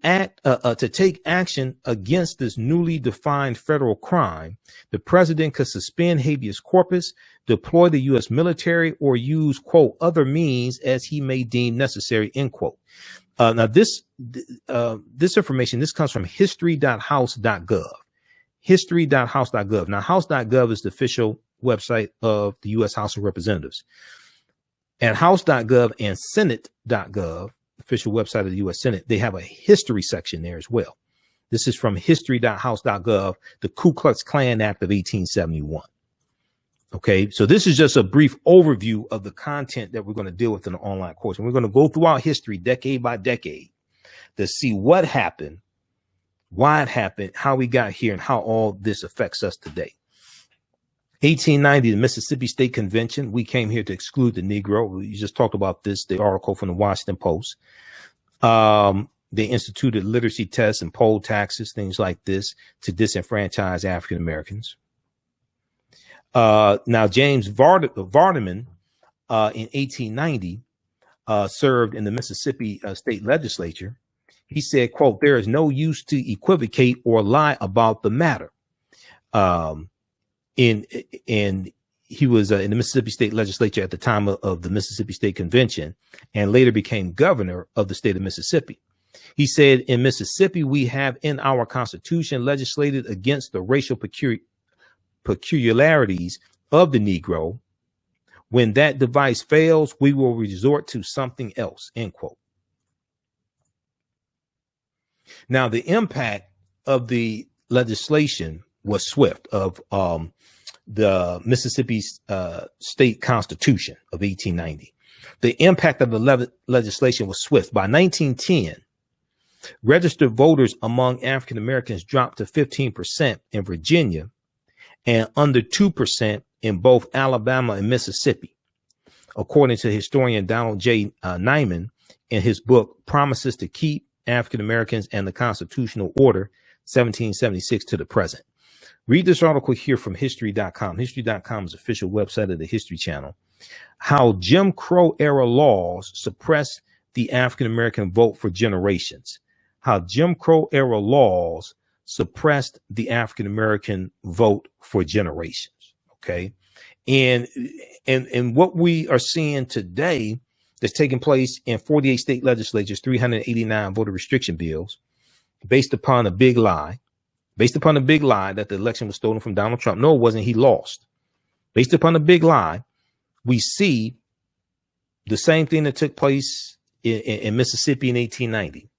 take action against this newly defined federal crime, the president could suspend habeas corpus, deploy the U.S. military, or use, quote, other means as he may deem necessary, end quote. Now, this information, this comes from history.house.gov. History.house.gov. Now, house.gov is the official website of the U.S. House of Representatives. And house.gov and senate.gov, official website of the U.S. Senate, they have a history section there as well. This is from history.house.gov, the Ku Klux Klan Act of 1871. Okay, so this is just a brief overview of the content that we're going to deal with in the online course. And we're going to go through our history decade by decade to see what happened, why it happened, how we got here, and how all this affects us today. 1890, the Mississippi State Convention. We came here to exclude the Negro. We just talked about this, the article from the Washington Post. They instituted literacy tests and poll taxes, things like this, to disenfranchise African Americans. Now, James Vardaman, in 1890, served in the Mississippi State Legislature. He said, quote, "There is no use to equivocate or lie about the matter." And he was in the Mississippi State Legislature at the time of the Mississippi State Convention, and later became governor of the state of Mississippi. He said, "In Mississippi, we have in our Constitution legislated against the racial peculiarities of the Negro. When that device fails, we will resort to something else," end quote. Now, the impact of the legislation was swift, of the Mississippi State Constitution of 1890. The impact of the legislation was swift. By 1910, registered voters among African Americans dropped to 15% in Virginia and under 2% in both Alabama and Mississippi, according to historian Donald J. Nyman in his book, Promises to Keep African Americans and the Constitutional Order, 1776 to the Present. Read this article here from history.com. History.com is the official website of the History Channel. How Jim Crow era laws suppressed the African American vote for generations. How Jim Crow era laws suppressed the African American vote for generations. Okay. And what we are seeing today that's taking place in 48 state legislatures, 389 voter restriction bills, based upon a big lie that the election was stolen from Donald Trump. No, it wasn't. He lost. Based upon a big lie, we see the same thing that took place in Mississippi in 1890.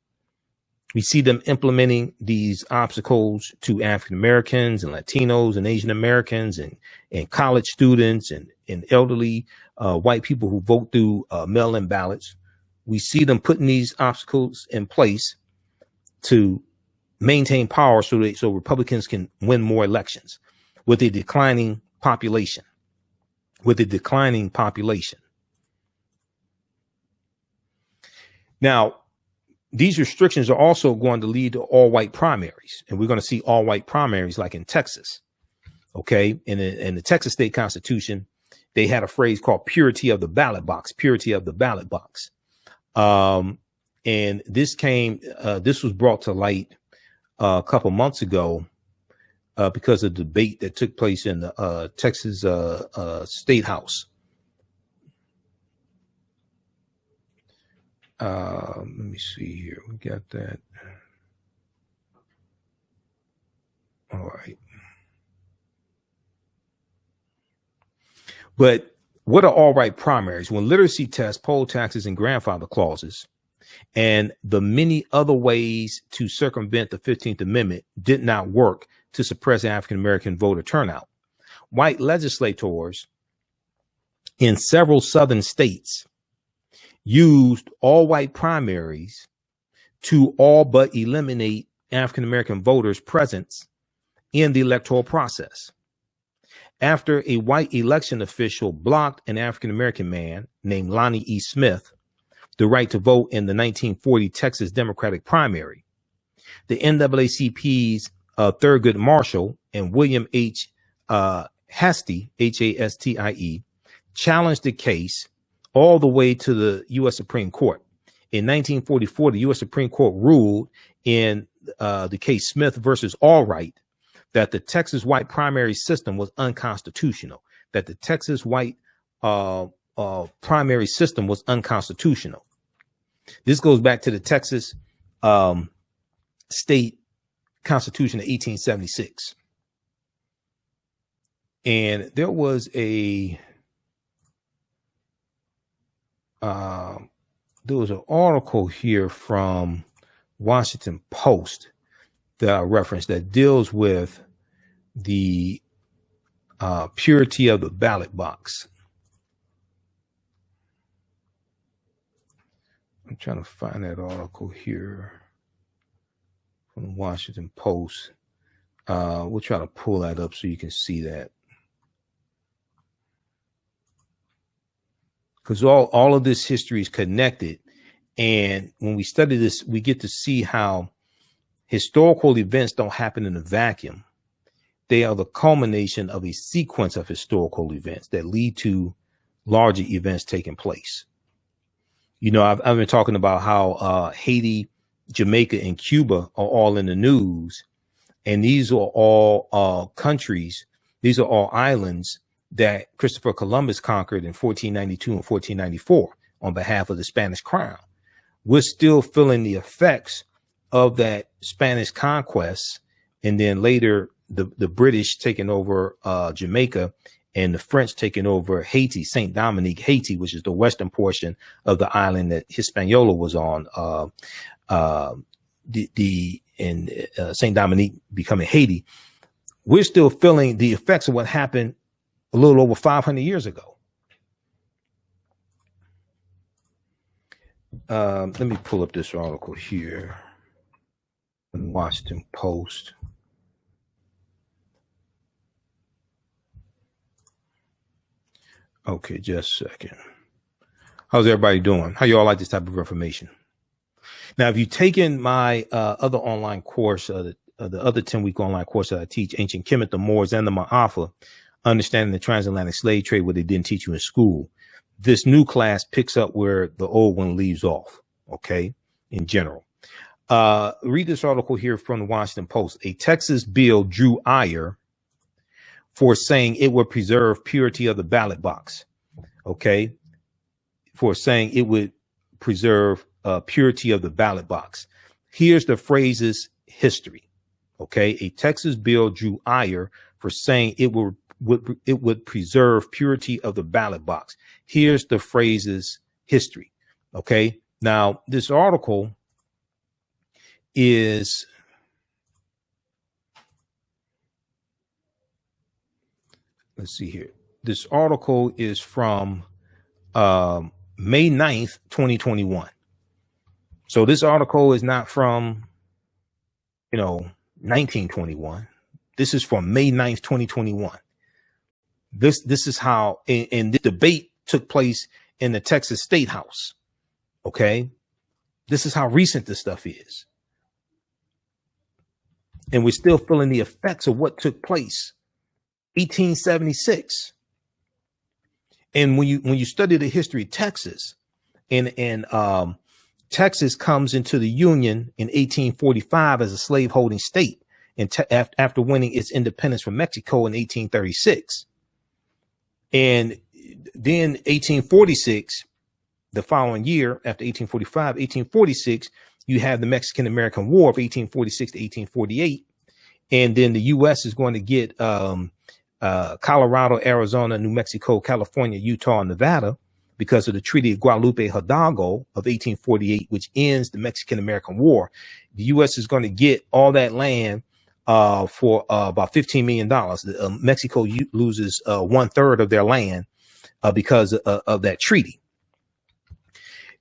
We see them implementing these obstacles to African Americans and Latinos and Asian Americans and college students and elderly white people who vote through mail-in ballots. We see them putting these obstacles in place to maintain power so Republicans can win more elections with a declining population. Now, these restrictions are also going to lead to all white primaries. And we're going to see all white primaries like in Texas. Okay. In the Texas state constitution, they had a phrase called purity of the ballot box, purity of the ballot box. And this was brought to light a couple months ago because of the debate that took place in the Texas State House. Let me see here. We got that. All right. But what are all white primaries? When literacy tests, poll taxes, and grandfather clauses, and the many other ways to circumvent the 15th Amendment did not work to suppress African-American voter turnout, white legislators in several southern states used all white primaries to all but eliminate African-American voters' presence in the electoral process. After a white election official blocked an African-American man named Lonnie E. Smith the right to vote in the 1940 Texas Democratic primary, the NAACP's Thurgood Marshall and William H. Hastie, Hastie, challenged the case all the way to the U.S. Supreme Court. In 1944, the U.S. Supreme Court ruled in the case Smith versus All White that the Texas white primary system was unconstitutional, that the Texas white primary system was unconstitutional. This goes back to the Texas state constitution of 1876. And there was an article here from Washington Post that I referenced that deals with the purity of the ballot box. I'm trying to find that article here from the Washington Post. We'll try to pull that up so you can see that. Because all of this history is connected. And when we study this, we get to see how historical events don't happen in a vacuum. They are the culmination of a sequence of historical events that lead to larger events taking place. You know, I've been talking about how Haiti, Jamaica, and Cuba are all in the news. And these are all countries. These are all islands that Christopher Columbus conquered in 1492 and 1494 on behalf of the Spanish crown. We're still feeling the effects of that Spanish conquest, and then later the British taking over Jamaica and the French taking over Haiti, Saint Dominique, Haiti, which is the western portion of the island that Hispaniola was on. Saint Dominique becoming Haiti. We're still feeling the effects of what happened a little over 500 years ago. Let me pull up this article here in the Washington Post. Okay, just a second. How's everybody doing? How y'all like this type of information? Now, if you've taken my other online course, the other 10-week online course that I teach, Ancient Kemet, the Moors, and the Ma'afa, Understanding the Transatlantic Slave Trade, what they didn't teach you in school, this new class picks up where the old one leaves off, okay, in general. Read this article here from the Washington Post. A Texas bill drew ire for saying it would preserve purity of the ballot box, okay, for saying it would preserve purity of the ballot box. Here's the phrase's history, okay? A Texas bill drew ire for saying it would preserve purity of the ballot box. Here's the phrase's history, okay? Now, this article is let's see here. This article is from May 9th, 2021. So this article is not from, 1921. This is from May 9th, 2021. This is how, and the debate took place in the Texas State House. Okay. This is how recent this stuff is. And we're still feeling the effects of what took place 1876. And when you study the history of Texas, and Texas comes into the Union in 1845 as a slaveholding state, and after winning its independence from Mexico in 1836. And then 1846, the following year, after 1845, 1846, you have the Mexican-American War of 1846 to 1848. And then the U.S. is going to get Colorado, Arizona, New Mexico, California, Utah, and Nevada because of the Treaty of Guadalupe Hidalgo of 1848, which ends the Mexican-American War. The U.S. is going to get all that land for about $15 million. Mexico loses 1/3 of their land because of that treaty.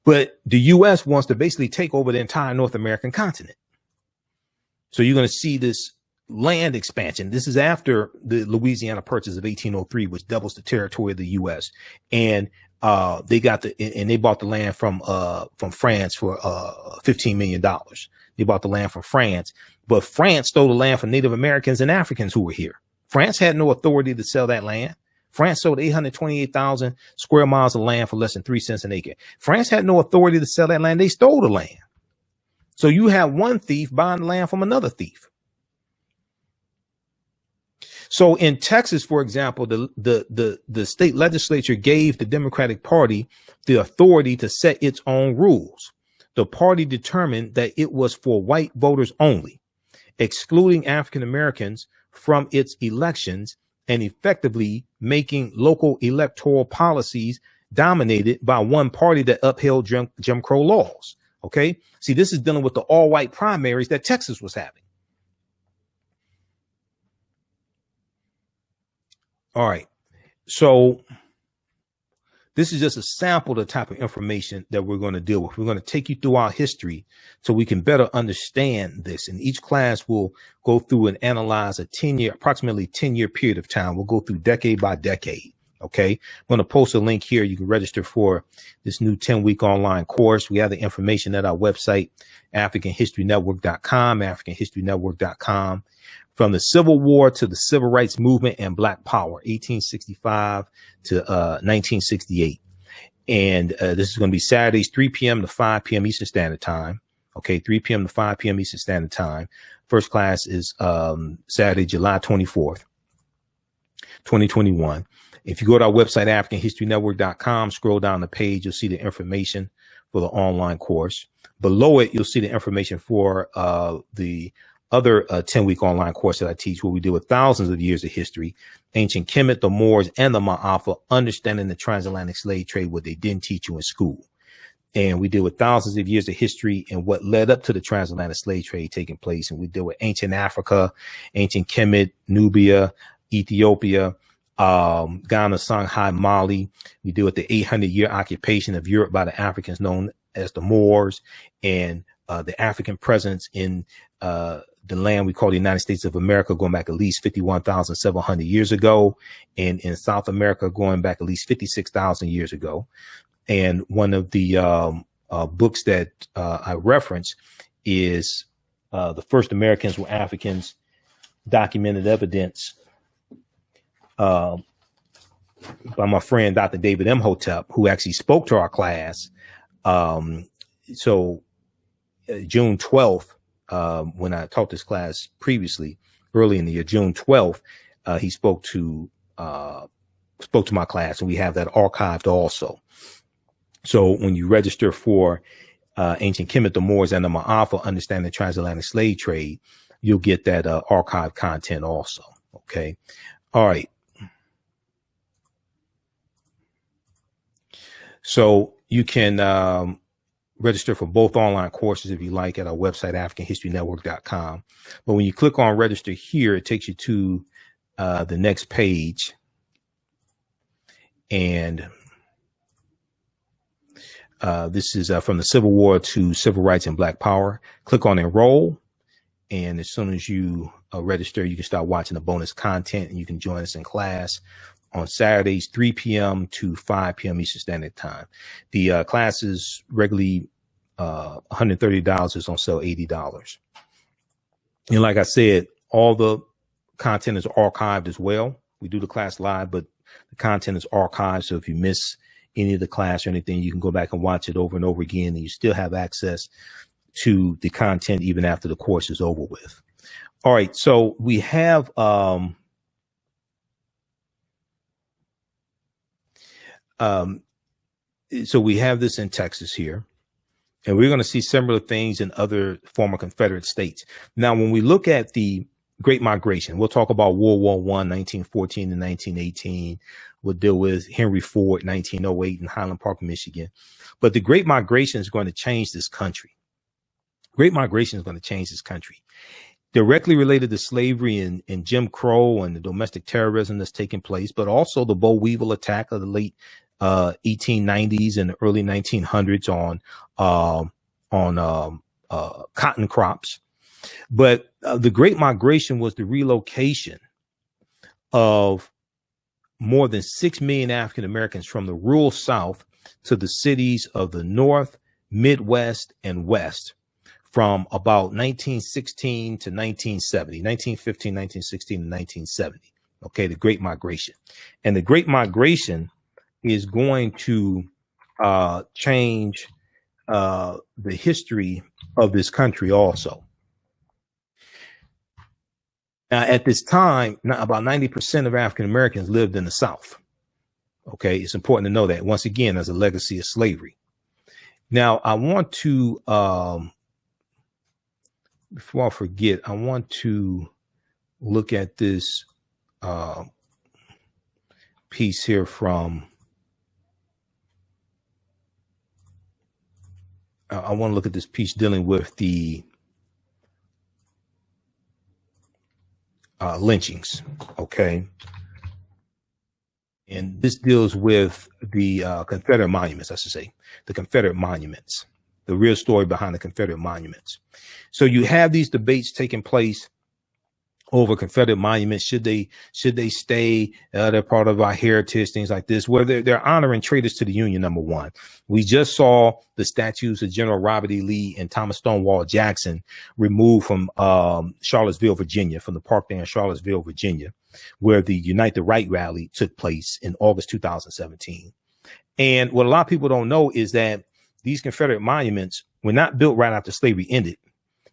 But the U.S. wants to basically take over the entire North American continent. So you're going to see this land expansion. This is after the Louisiana Purchase of 1803, which doubles the territory of the U.S. And they bought the land from France for $15 million. They bought the land from France, but France stole the land from Native Americans and Africans who were here. France had no authority to sell that land. France sold 828,000 square miles of land for less than 3 cents an acre. France had no authority to sell that land. They stole the land. So you have one thief buying the land from another thief. So in Texas, for example, the state legislature gave the Democratic Party the authority to set its own rules. The party determined that it was for white voters only, excluding African Americans from its elections and effectively making local electoral policies dominated by one party that upheld Jim Crow laws. Okay. See, this is dealing with the all white primaries that Texas was having. All right. So this is just a sample of the type of information that we're going to deal with. We're going to take you through our history so we can better understand this. And each class will go through and analyze approximately 10-year period of time. We'll go through decade by decade. Okay. I'm going to post a link here. You can register for this new 10-week online course. We have the information at our website, AfricanHistoryNetwork.com, AfricanHistoryNetwork.com. From the Civil War to the Civil Rights Movement and Black Power, 1865 to 1968. And this is going to be Saturdays, 3 p.m. to 5 p.m. Eastern Standard Time. Okay, 3 p.m. to 5 p.m. Eastern Standard Time. First class is Saturday, July 24th, 2021. If you go to our website, AfricanHistoryNetwork.com, scroll down the page, you'll see the information for the online course. Below it, you'll see the information for the other 10-week online course that I teach, where we deal with thousands of years of history, ancient Kemet, the Moors, and the Ma'afa, understanding the transatlantic slave trade, what they didn't teach you in school. And we deal with thousands of years of history and what led up to the transatlantic slave trade taking place. And we deal with ancient Africa, ancient Kemet, Nubia, Ethiopia, Ghana, Songhai, Mali. We deal with the 800-year occupation of Europe by the Africans known as the Moors, and the African presence in the land we call the United States of America, going back at least 51,700 years ago, and in South America going back at least 56,000 years ago. And one of the books that I reference is The First Americans Were Africans, Documented Evidence, by my friend Dr. David Imhotep, who actually spoke to our class. So June 12th, when I taught this class previously, early in the year, June 12th, he spoke to my class, and we have that archived also. So when you register for ancient Kemet, the Moors, and the Ma'afa, understanding the transatlantic slave trade, you'll get that archived content also. Okay. All right. So you can register for both online courses if you like at our website, AfricanHistoryNetwork.com. But when you click on register here, it takes you to the next page. And this is from the Civil War to Civil Rights and Black Power. Click on enroll. And as soon as you register, you can start watching the bonus content, and you can join us in class on Saturdays, 3 p.m. to 5 p.m. Eastern Standard Time. The class is regularly $130 is on sale $80. And like I said, all the content is archived as well. We do the class live, but the content is archived. So if you miss any of the class or anything, you can go back and watch it over and over again, and you still have access to the content even after the course is over with. All right, so we have this in Texas here, and we're going to see similar things in other former Confederate states. Now, when we look at the Great Migration, we'll talk about World War I, 1914 to 1918. We'll deal with Henry Ford, 1908 in Highland Park, Michigan. But the Great Migration is going to change this country. Great Migration is going to change this country. Directly related to slavery and Jim Crow and the domestic terrorism that's taking place, but also the boll weevil attack of the late 1890s and the early 1900s on cotton crops. But the Great Migration was the relocation of more than 6 million African Americans from the rural South to the cities of the North, Midwest, and West from about 1916 to 1970, 1915, 1916 to 1970. Okay, the Great Migration. And the Great Migration is going to change the history of this country also. Now, at this time, about 90% of African Americans lived in the South. Okay, it's important to know that, once again, as a legacy of slavery. Now, I want to, before I forget, I want to look at this piece here from, I want to look at this piece dealing with the lynchings, okay? And this deals with the Confederate Monuments, I should say, the Confederate Monuments, the real story behind the Confederate Monuments. So you have these debates taking place over Confederate monuments. Should they stay? They're part of our heritage, things like this, where they're honoring traitors to the Union, number one. We just saw the statues of General Robert E. Lee and Thomas Stonewall Jackson removed from Charlottesville, Virginia, from the park there in Charlottesville, Virginia, where the Unite the Right rally took place in August 2017. And what a lot of people don't know is that these Confederate monuments were not built right after slavery ended.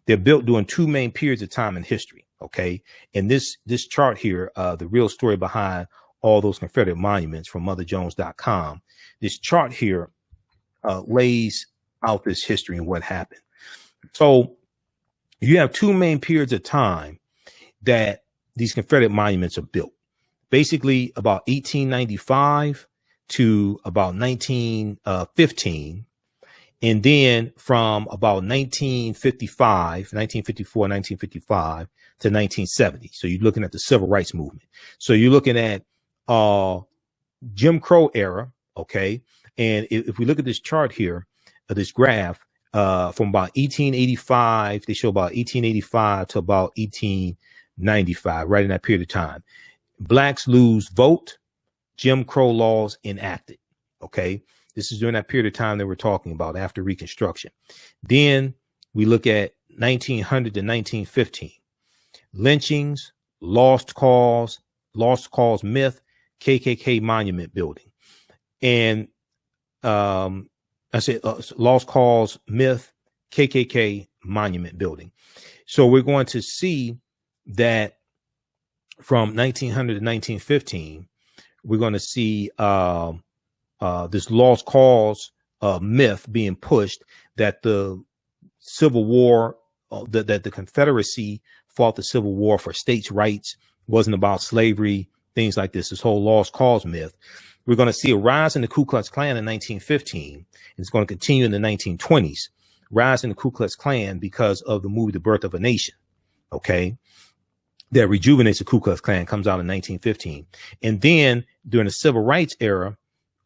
They're built during two main periods of time in history. Okay. And this chart here, the real story behind all those Confederate monuments from motherjones.com, this chart here lays out this history and what happened. So you have two main periods of time that these Confederate monuments are built. Basically about 1895 to about 1915. And then from about 1954, 1955 to 1970. So you're looking at the civil rights movement. So you're looking at Jim Crow era. Okay. And if we look at this chart here, this graph, from about 1885, they show about 1885 to about 1895, right in that period of time. Blacks lose vote, Jim Crow laws enacted. Okay. This is during that period of time that we're talking about after Reconstruction. Then we look at 1900 to 1915. Lynchings, lost cause myth, KKK monument building. And I said lost cause myth, KKK monument building. So we're going to see that from 1900 to 1915, we're going to see this lost cause myth being pushed, that the Civil War, that the Confederacy fought the Civil War for states' rights, wasn't about slavery, things like this whole lost cause myth. We're going to see a rise in the Ku Klux Klan in 1915. And it's going to continue in the 1920s. Rise in the Ku Klux Klan because of the movie The Birth of a Nation. Okay. That rejuvenates the Ku Klux Klan, comes out in 1915. And then during the Civil Rights era,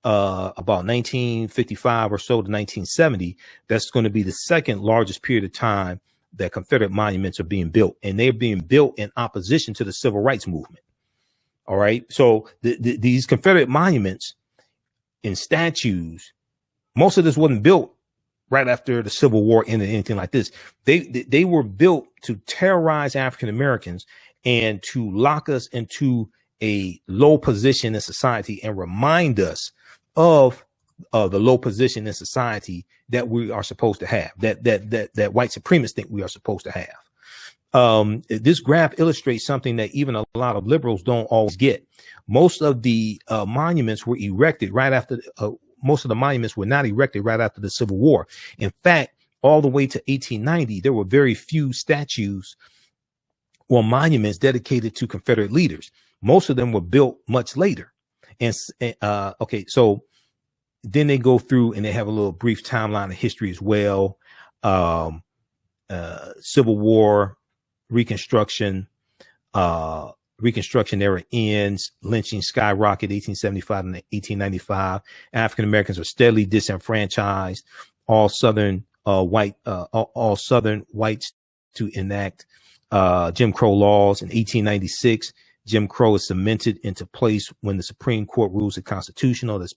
about 1955 or so to 1970, that's going to be the second largest period of time that Confederate monuments are being built, and they're being built in opposition to the civil rights movement. All right. So these Confederate monuments and statues, most of this wasn't built right after the Civil War ended, anything like this. They were built to terrorize African Americans and to lock us into a low position in society and remind us of the low position in society that we are supposed to have, that white supremacists think we are supposed to have. This graph illustrates something that even a lot of liberals don't always get. Most of the monuments were erected right after. Most of the monuments were not erected right after the Civil War. In fact, all the way to 1890, there were very few statues or monuments dedicated to Confederate leaders. Most of them were built much later. And okay, so then they go through and they have a little brief timeline of history as well. Civil War, Reconstruction, Reconstruction era ends, lynching skyrocket, 1875 and 1895. African Americans are steadily disenfranchised. All Southern whites to enact Jim Crow laws. In 1896, Jim Crow is cemented into place when the Supreme Court rules it constitutional. That's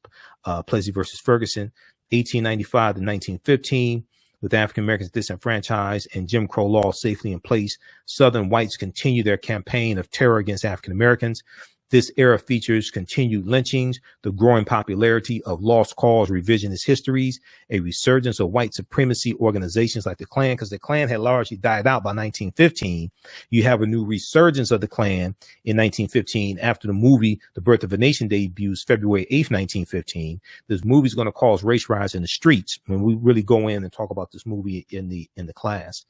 Plessy versus Ferguson. 1895 to 1915. With African Americans disenfranchised and Jim Crow laws safely in place, Southern whites continue their campaign of terror against African Americans. This era features continued lynchings, the growing popularity of lost cause revisionist histories, a resurgence of white supremacy organizations like the Klan, because the Klan had largely died out by 1915. You have a new resurgence of the Klan in 1915 after the movie The Birth of a Nation debuts February 8th, 1915. This movie is going to cause race riots in the streets when we really go in and talk about this movie in the class.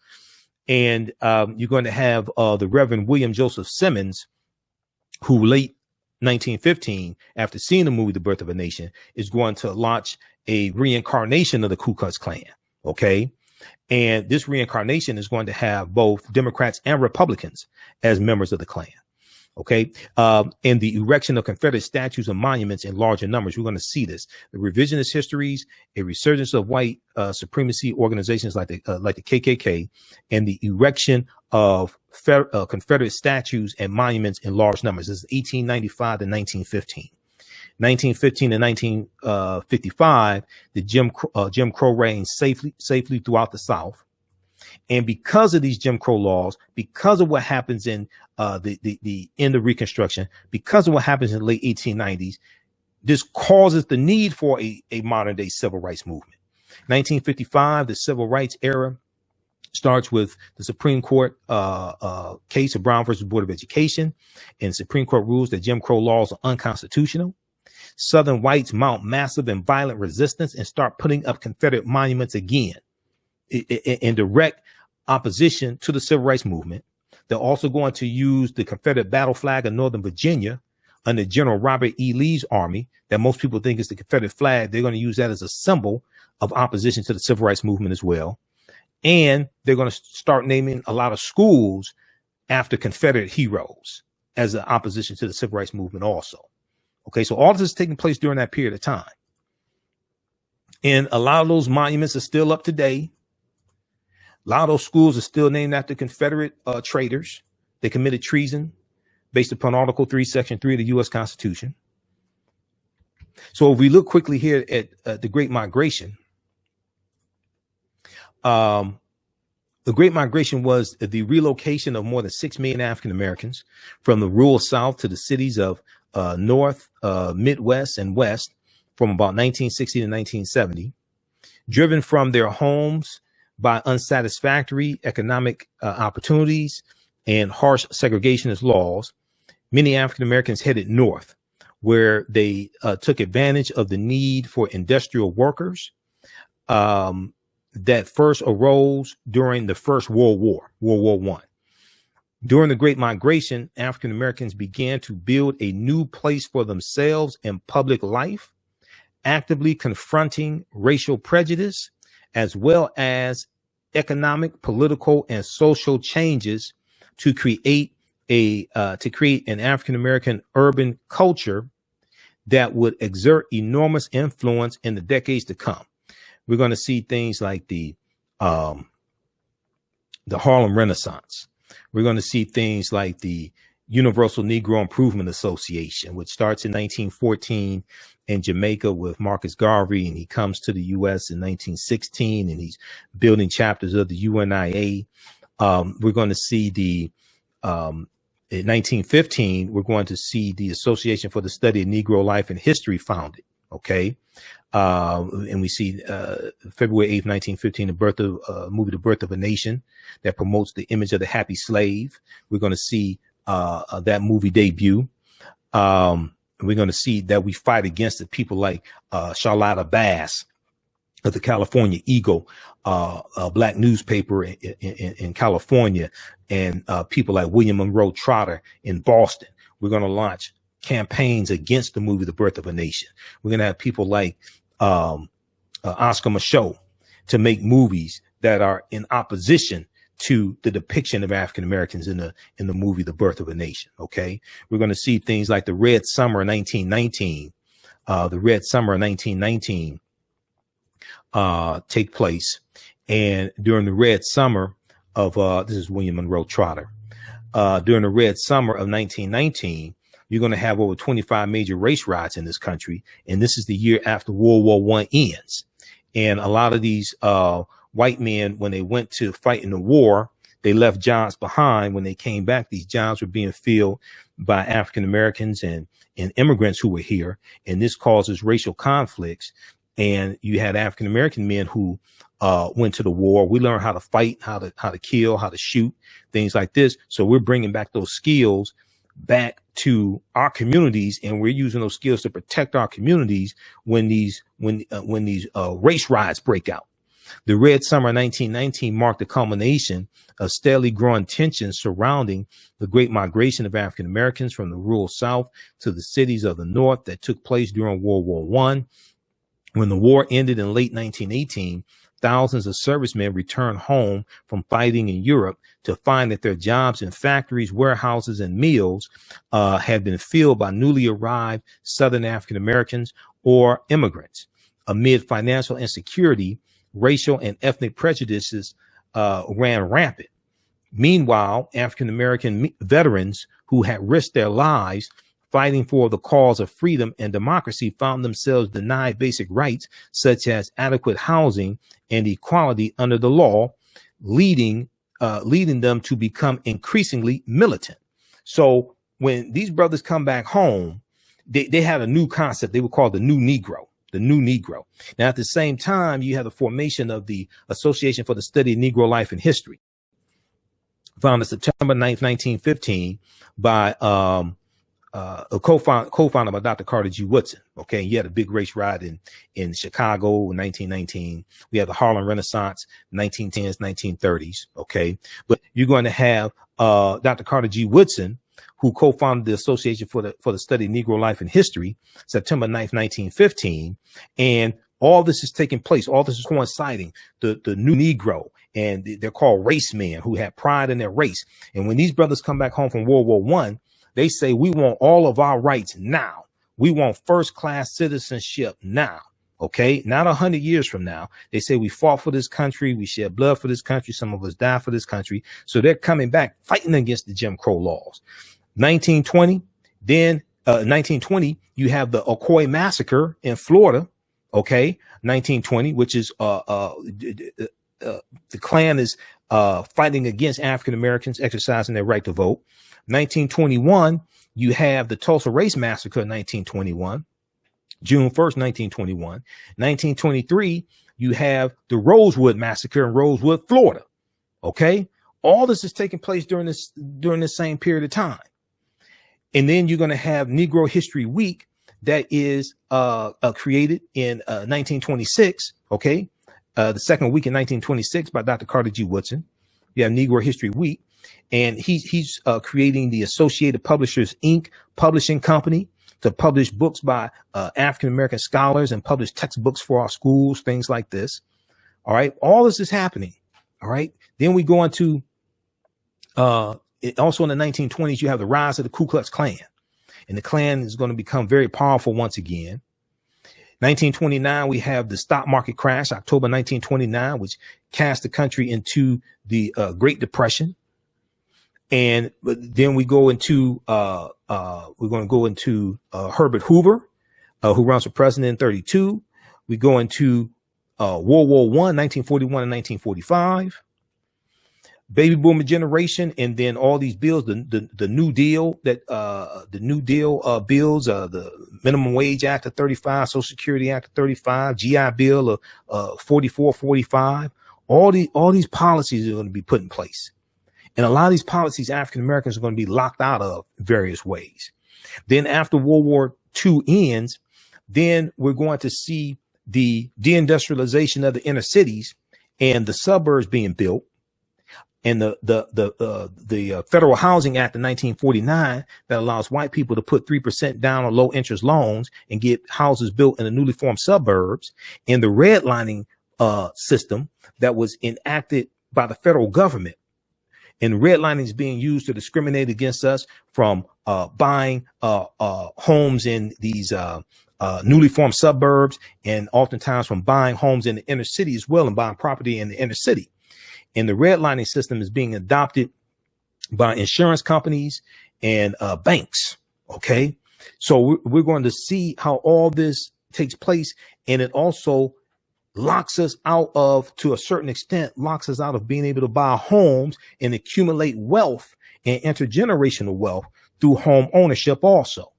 And you're going to have the Reverend William Joseph Simmons, who late 1915, after seeing the movie The Birth of a Nation, is going to launch a reincarnation of the Ku Klux Klan. Okay. And this reincarnation is going to have both Democrats and Republicans as members of the Klan. Okay. And the erection of Confederate statues and monuments in larger numbers. We're going to see this. The revisionist histories, a resurgence of white supremacy organizations like the KKK, and the erection of Confederate statues and monuments in large numbers. This is 1895 to 1915. 1915 to 1955, the Jim Crow reigned safely throughout the South. And because of these Jim Crow laws, because of what happens in the end of Reconstruction, because of what happens in the late 1890s, this causes the need for a modern day civil rights movement. 1955, the civil rights era starts with the Supreme Court case of Brown versus Board of Education, and the Supreme Court rules that Jim Crow laws are unconstitutional. Southern whites mount massive and violent resistance and start putting up Confederate monuments again in direct opposition to the civil rights movement. They're also going to use the Confederate battle flag of Northern Virginia under General Robert E. Lee's army, that most people think is the Confederate flag. They're going to use that as a symbol of opposition to the civil rights movement as well. And they're going to start naming a lot of schools after Confederate heroes as an opposition to the civil rights movement also. Okay, so all this is taking place during that period of time. And a lot of those monuments are still up today. A lot of those schools are still named after Confederate traitors. They committed treason based upon Article 3, Section 3 of the U.S. Constitution. So if we look quickly here at the Great Migration, the Great Migration was the relocation of more than 6 million African Americans from the rural South to the cities of North, Midwest, and West from about 1960 to 1970, driven from their homes by unsatisfactory economic opportunities and harsh segregationist laws. Many African Americans headed north, where they took advantage of the need for industrial workers that first arose during the First World War, World War I. During the Great Migration, African Americans began to build a new place for themselves in public life, actively confronting racial prejudice, as well as economic, political, and social changes to create an African American urban culture that would exert enormous influence in the decades to come. We're going to see things like the Harlem Renaissance. We're going to see things like the Universal Negro Improvement Association, which starts in 1914 in Jamaica with Marcus Garvey, and he comes to the U.S. in 1916, and he's building chapters of the UNIA. We're going to see the in 1915, we're going to see the Association for the Study of Negro Life and History founded. Okay. And we see February 8th, 1915, the birth of movie, The Birth of a Nation, that promotes the image of the happy slave. We're going to see that movie debut. We're going to see that we fight against the people like Charlotta Bass of the California Eagle, a black newspaper in California, and people like William Monroe Trotter in Boston. We're going to launch campaigns against the movie The Birth of a Nation. We're going to have people like Oscar Micheaux to make movies that are in opposition to the depiction of African Americans in the movie The Birth of a Nation. Okay, we're going to see things like the Red Summer of 1919, the Red Summer of 1919 take place, and during the Red Summer of this is William Monroe Trotter. During the Red Summer of 1919, you're going to have over 25 major race riots in this country, and this is the year after World War I ends. And a lot of these white men, when they went to fight in the war, they left jobs behind. When they came back, these jobs were being filled by African Americans and immigrants who were here, and this causes racial conflicts. And you had African American men who went to the war. We learned how to fight, how to kill, how to shoot, things like this. So we're bringing back those skills back to our communities, and we're using those skills to protect our communities when these race riots break out. The Red Summer 1919 marked the culmination of steadily growing tensions surrounding the great migration of African Americans from the rural South to the cities of the North that took place during World War I. When the war ended in late 1918, thousands of servicemen returned home from fighting in Europe to find that their jobs in factories, warehouses, and mills had been filled by newly arrived Southern African Americans or immigrants. Amid financial insecurity, racial and ethnic prejudices ran rampant. Meanwhile, African American veterans who had risked their lives fighting for the cause of freedom and democracy found themselves denied basic rights such as adequate housing and equality under the law, leading them to become increasingly militant. So when these brothers come back home, they had a new concept. They were called the New Negro. The New Negro. Now, at the same time, you have the formation of the Association for the Study of Negro Life and History, founded September 9th, 1915 by a co-founder by Dr. Carter G. Woodson. Okay, you had a big race riot in Chicago in 1919. We had the Harlem Renaissance, 1910s, 1930s. Okay, but you're going to have Dr. Carter G. Woodson, who co-founded the Association for the Study of Negro Life and History, September 9th, 1915. And all this is taking place. All this is coinciding. The New Negro, and they're called race men who have pride in their race. And when these brothers come back home from World War I, they say, we want all of our rights now. We want first-class citizenship now. Okay, not 100 years from now. They say we fought for this country. We shed blood for this country. Some of us died for this country. So they're coming back fighting against the Jim Crow laws. 1920, then 1920, you have the Ocoee Massacre in Florida. Okay, 1920, which is the Klan is fighting against African Americans exercising their right to vote. 1921, you have the Tulsa Race Massacre in 1921, June 1st, 1921. 1923, you have the Rosewood Massacre in Rosewood, Florida. Okay, all this is taking place during this same period of time. And then you're going to have Negro History Week that is created in 1926. Okay, the second week in 1926 by Dr. Carter G. Woodson. You have Negro History Week. And he's creating the Associated Publishers, Inc. publishing company to publish books by African-American scholars and publish textbooks for our schools, things like this. All right. All this is happening. All right. Then we go into also in the 1920s, you have the rise of the Ku Klux Klan, and the Klan is going to become very powerful once again. 1929, we have the stock market crash, October 1929, which cast the country into the Great Depression. And then we go into we're going to go into Herbert Hoover, who runs for president in 32. We go into World War I, 1941 and 1945. Baby boomer generation, and then all these bills, the New Deal, that the New Deal bills, the Minimum Wage Act of 35, Social Security Act of 35, GI Bill of 44, 45. All these policies are going to be put in place. And a lot of these policies, African Americans are going to be locked out of various ways. Then after World War II ends, then we're going to see the deindustrialization of the inner cities and the suburbs being built. And the Federal Housing Act of 1949 that allows white people to put 3% down on low interest loans and get houses built in the newly formed suburbs, and the redlining system that was enacted by the federal government. And redlining is being used to discriminate against us from buying homes in these newly formed suburbs, and oftentimes from buying homes in the inner city as well, and buying property in the inner city. And the redlining system is being adopted by insurance companies and banks. Okay. So we're going to see how all this takes place. And it also locks us out of, to a certain extent, locks us out of being able to buy homes and accumulate wealth and intergenerational wealth through home ownership also.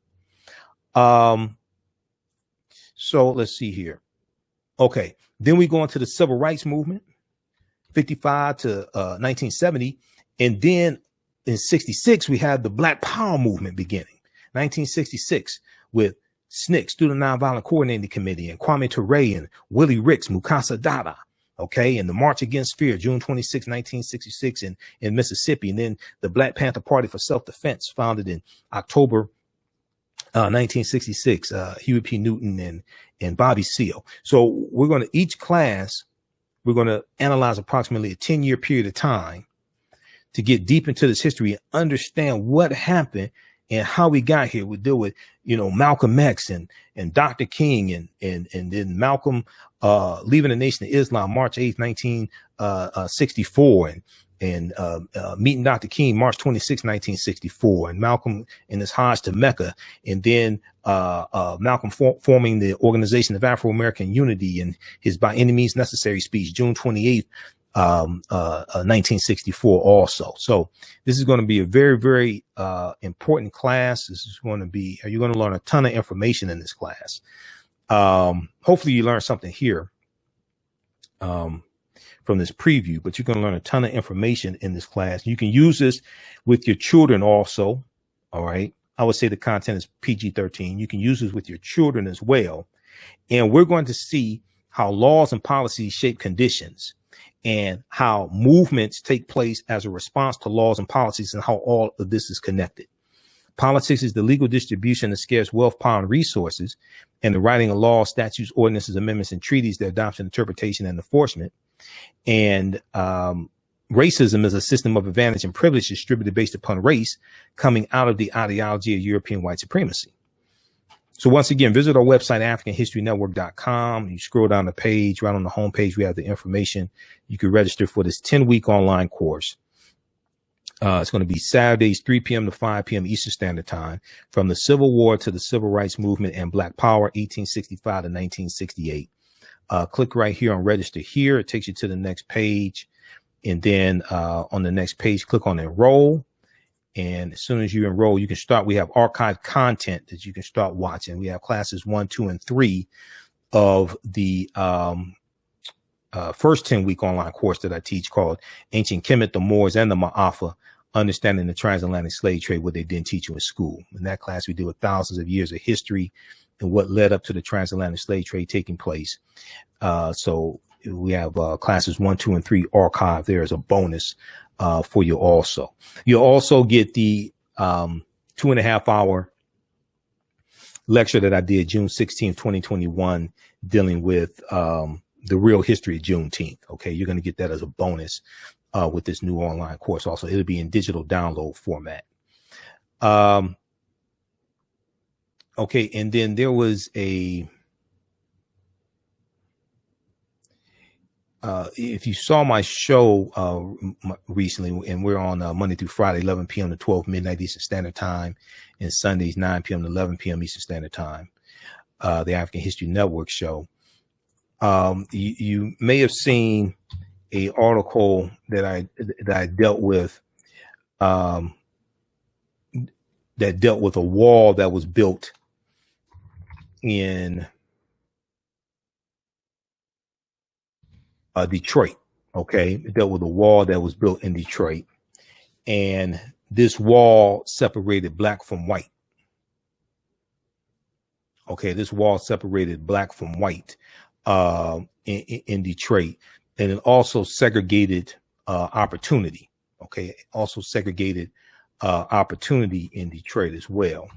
So let's see here. Okay. Then we go into the civil rights movement. 55 to 1970. And then in 66, we had the Black Power movement beginning. 1966 with SNCC, Student Nonviolent Coordinating Committee, and Kwame Ture and Willie Ricks, Mukasa Dada. Okay. And the March Against Fear, June 26, 1966 in Mississippi. And then the Black Panther Party for Self-Defense, founded in October 1966, Huey P. Newton and Bobby Seale. So we're going to, each class, we're going to analyze approximately a 10-year period of time to get deep into this history and understand what happened and how we got here. We deal with, Malcolm X and Dr. King and then Malcolm leaving the Nation of Islam March 8th, 1964, and meeting Dr. King March 26, 1964, and Malcolm in his Hajj to Mecca, and then Malcolm forming the Organization of Afro-American Unity and his By Any Means Necessary speech, June 28th, 1964 also. So this is going to be a very, very important class. This is going to be, you're going to learn a ton of information in this class. Hopefully you learn something here from this preview, but you're going to learn a ton of information in this class. You can use this with your children also. All right. I would say the content is PG-13. You can use this with your children as well. And we're going to see how laws and policies shape conditions and how movements take place as a response to laws and policies, and how all of this is connected. Politics is the legal distribution of scarce wealth, power, and resources, and the writing of laws, statutes, ordinances, amendments, and treaties, their adoption, interpretation, and enforcement. And racism is a system of advantage and privilege distributed based upon race, coming out of the ideology of European white supremacy. So once again, visit our website, AfricanHistoryNetwork.com. You scroll down the page, right on the homepage, we have the information. You can register for this 10-week online course. It's going to be Saturdays, 3 p.m. to 5 p.m. Eastern Standard Time, from the Civil War to the Civil Rights Movement and Black Power, 1865 to 1968. Click right here on register here. It takes you to the next page. And then on the next page, click on enroll. And as soon as you enroll, you can start. We have archived content that you can start watching. We have classes 1, 2, and 3 of the first 10-week online course that I teach, called Ancient Kemet, the Moors, and the Ma'afa, Understanding the Transatlantic Slave Trade, what they didn't teach you in school. In that class, we deal with thousands of years of history and what led up to the transatlantic slave trade taking place. So we have classes 1, 2, and 3 archived there as a bonus for you also. You'll also get the 2.5-hour lecture that I did June 16, 2021, dealing with the real history of Juneteenth. Okay, you're going to get that as a bonus with this new online course. Also, it'll be in digital download format. Okay, and then there was a if you saw my show recently, and we're on Monday through Friday, 11 p.m. to 12 midnight Eastern Standard Time, and Sundays, 9 p.m. to 11 p.m. Eastern Standard Time, the African History Network show. You may have seen a article that I dealt with, that dealt with a wall that was built in Detroit. Okay, it dealt with a wall that was built in Detroit, and this wall separated black from white. Okay, this wall separated black from white in Detroit, and it also segregated opportunity. Okay, it also segregated opportunity in Detroit as well.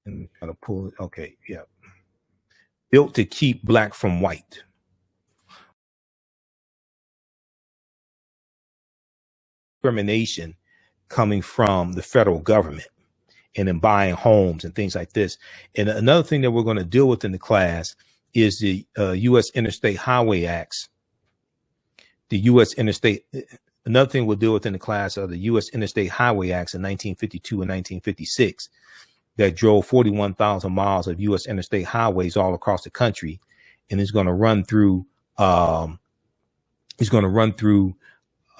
And kind of pull it. Okay, yeah, built to keep black from white. Discrimination coming from the federal government and in buying homes and things like this. And another thing that we're going to deal with in the class is the U.S. Interstate Highway Acts. The U.S. Interstate, another thing we'll deal with in the class are the U.S. Interstate Highway Acts in 1952 and 1956 that drove 41,000 miles of U.S. interstate highways all across the country, and it's going to run through.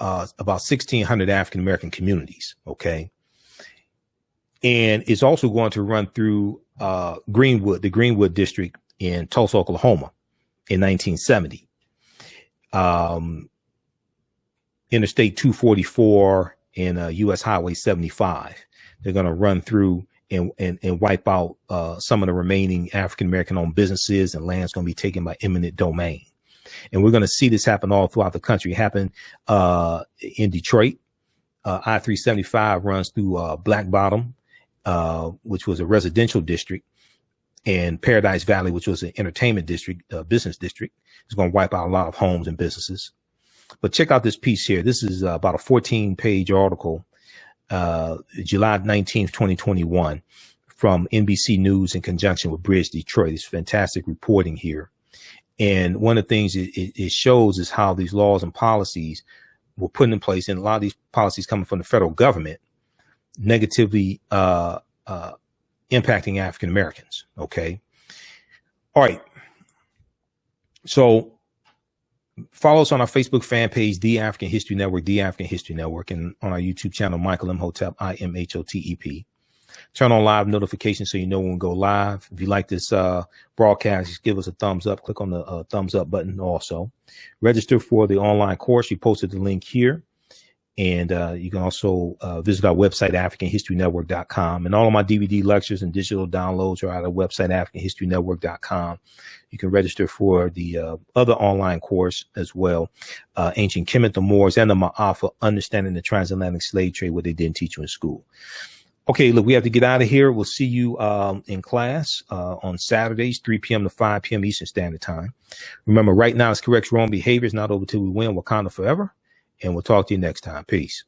About 1,600 African American communities. Okay. And it's also going to run through Greenwood, the Greenwood district in Tulsa, Oklahoma in 1970. Interstate 244 and US Highway 75. They're going to run through and wipe out some of the remaining African American owned businesses, and land's going to be taken by eminent domain. And we're going to see this happen all throughout the country. It happened in Detroit. I-375 runs through Black Bottom, which was a residential district, and Paradise Valley, which was an entertainment district, business district. It's going to wipe out a lot of homes and businesses. But check out this piece here. This is about a 14-page article, July 19th, 2021, from NBC News in conjunction with Bridge Detroit. It's fantastic reporting here. And one of the things it shows is how these laws and policies were put in place, and a lot of these policies coming from the federal government, negatively impacting African Americans. Okay. All right. So follow us on our Facebook fan page, The African History Network, The African History Network, and on our YouTube channel, Michael Imhotep, IMHOTEP. Turn on live notifications so you know when we go live. If you like this broadcast, just give us a thumbs up. Click on the thumbs up button also. Register for the online course. We posted the link here. And you can also visit our website, AfricanHistoryNetwork.com. And all of my DVD lectures and digital downloads are at our website, AfricanHistoryNetwork.com. You can register for the other online course as well, Ancient Kemet, the Moors, and the Ma'afa, Understanding the Transatlantic Slave Trade, what they didn't teach you in school. Okay, look, we have to get out of here. We'll see you in class on Saturdays, 3 p.m. to 5 p.m. Eastern Standard Time. Remember, right now it's correct wrong behavior. It's not over till we win. Wakanda forever. And we'll talk to you next time. Peace.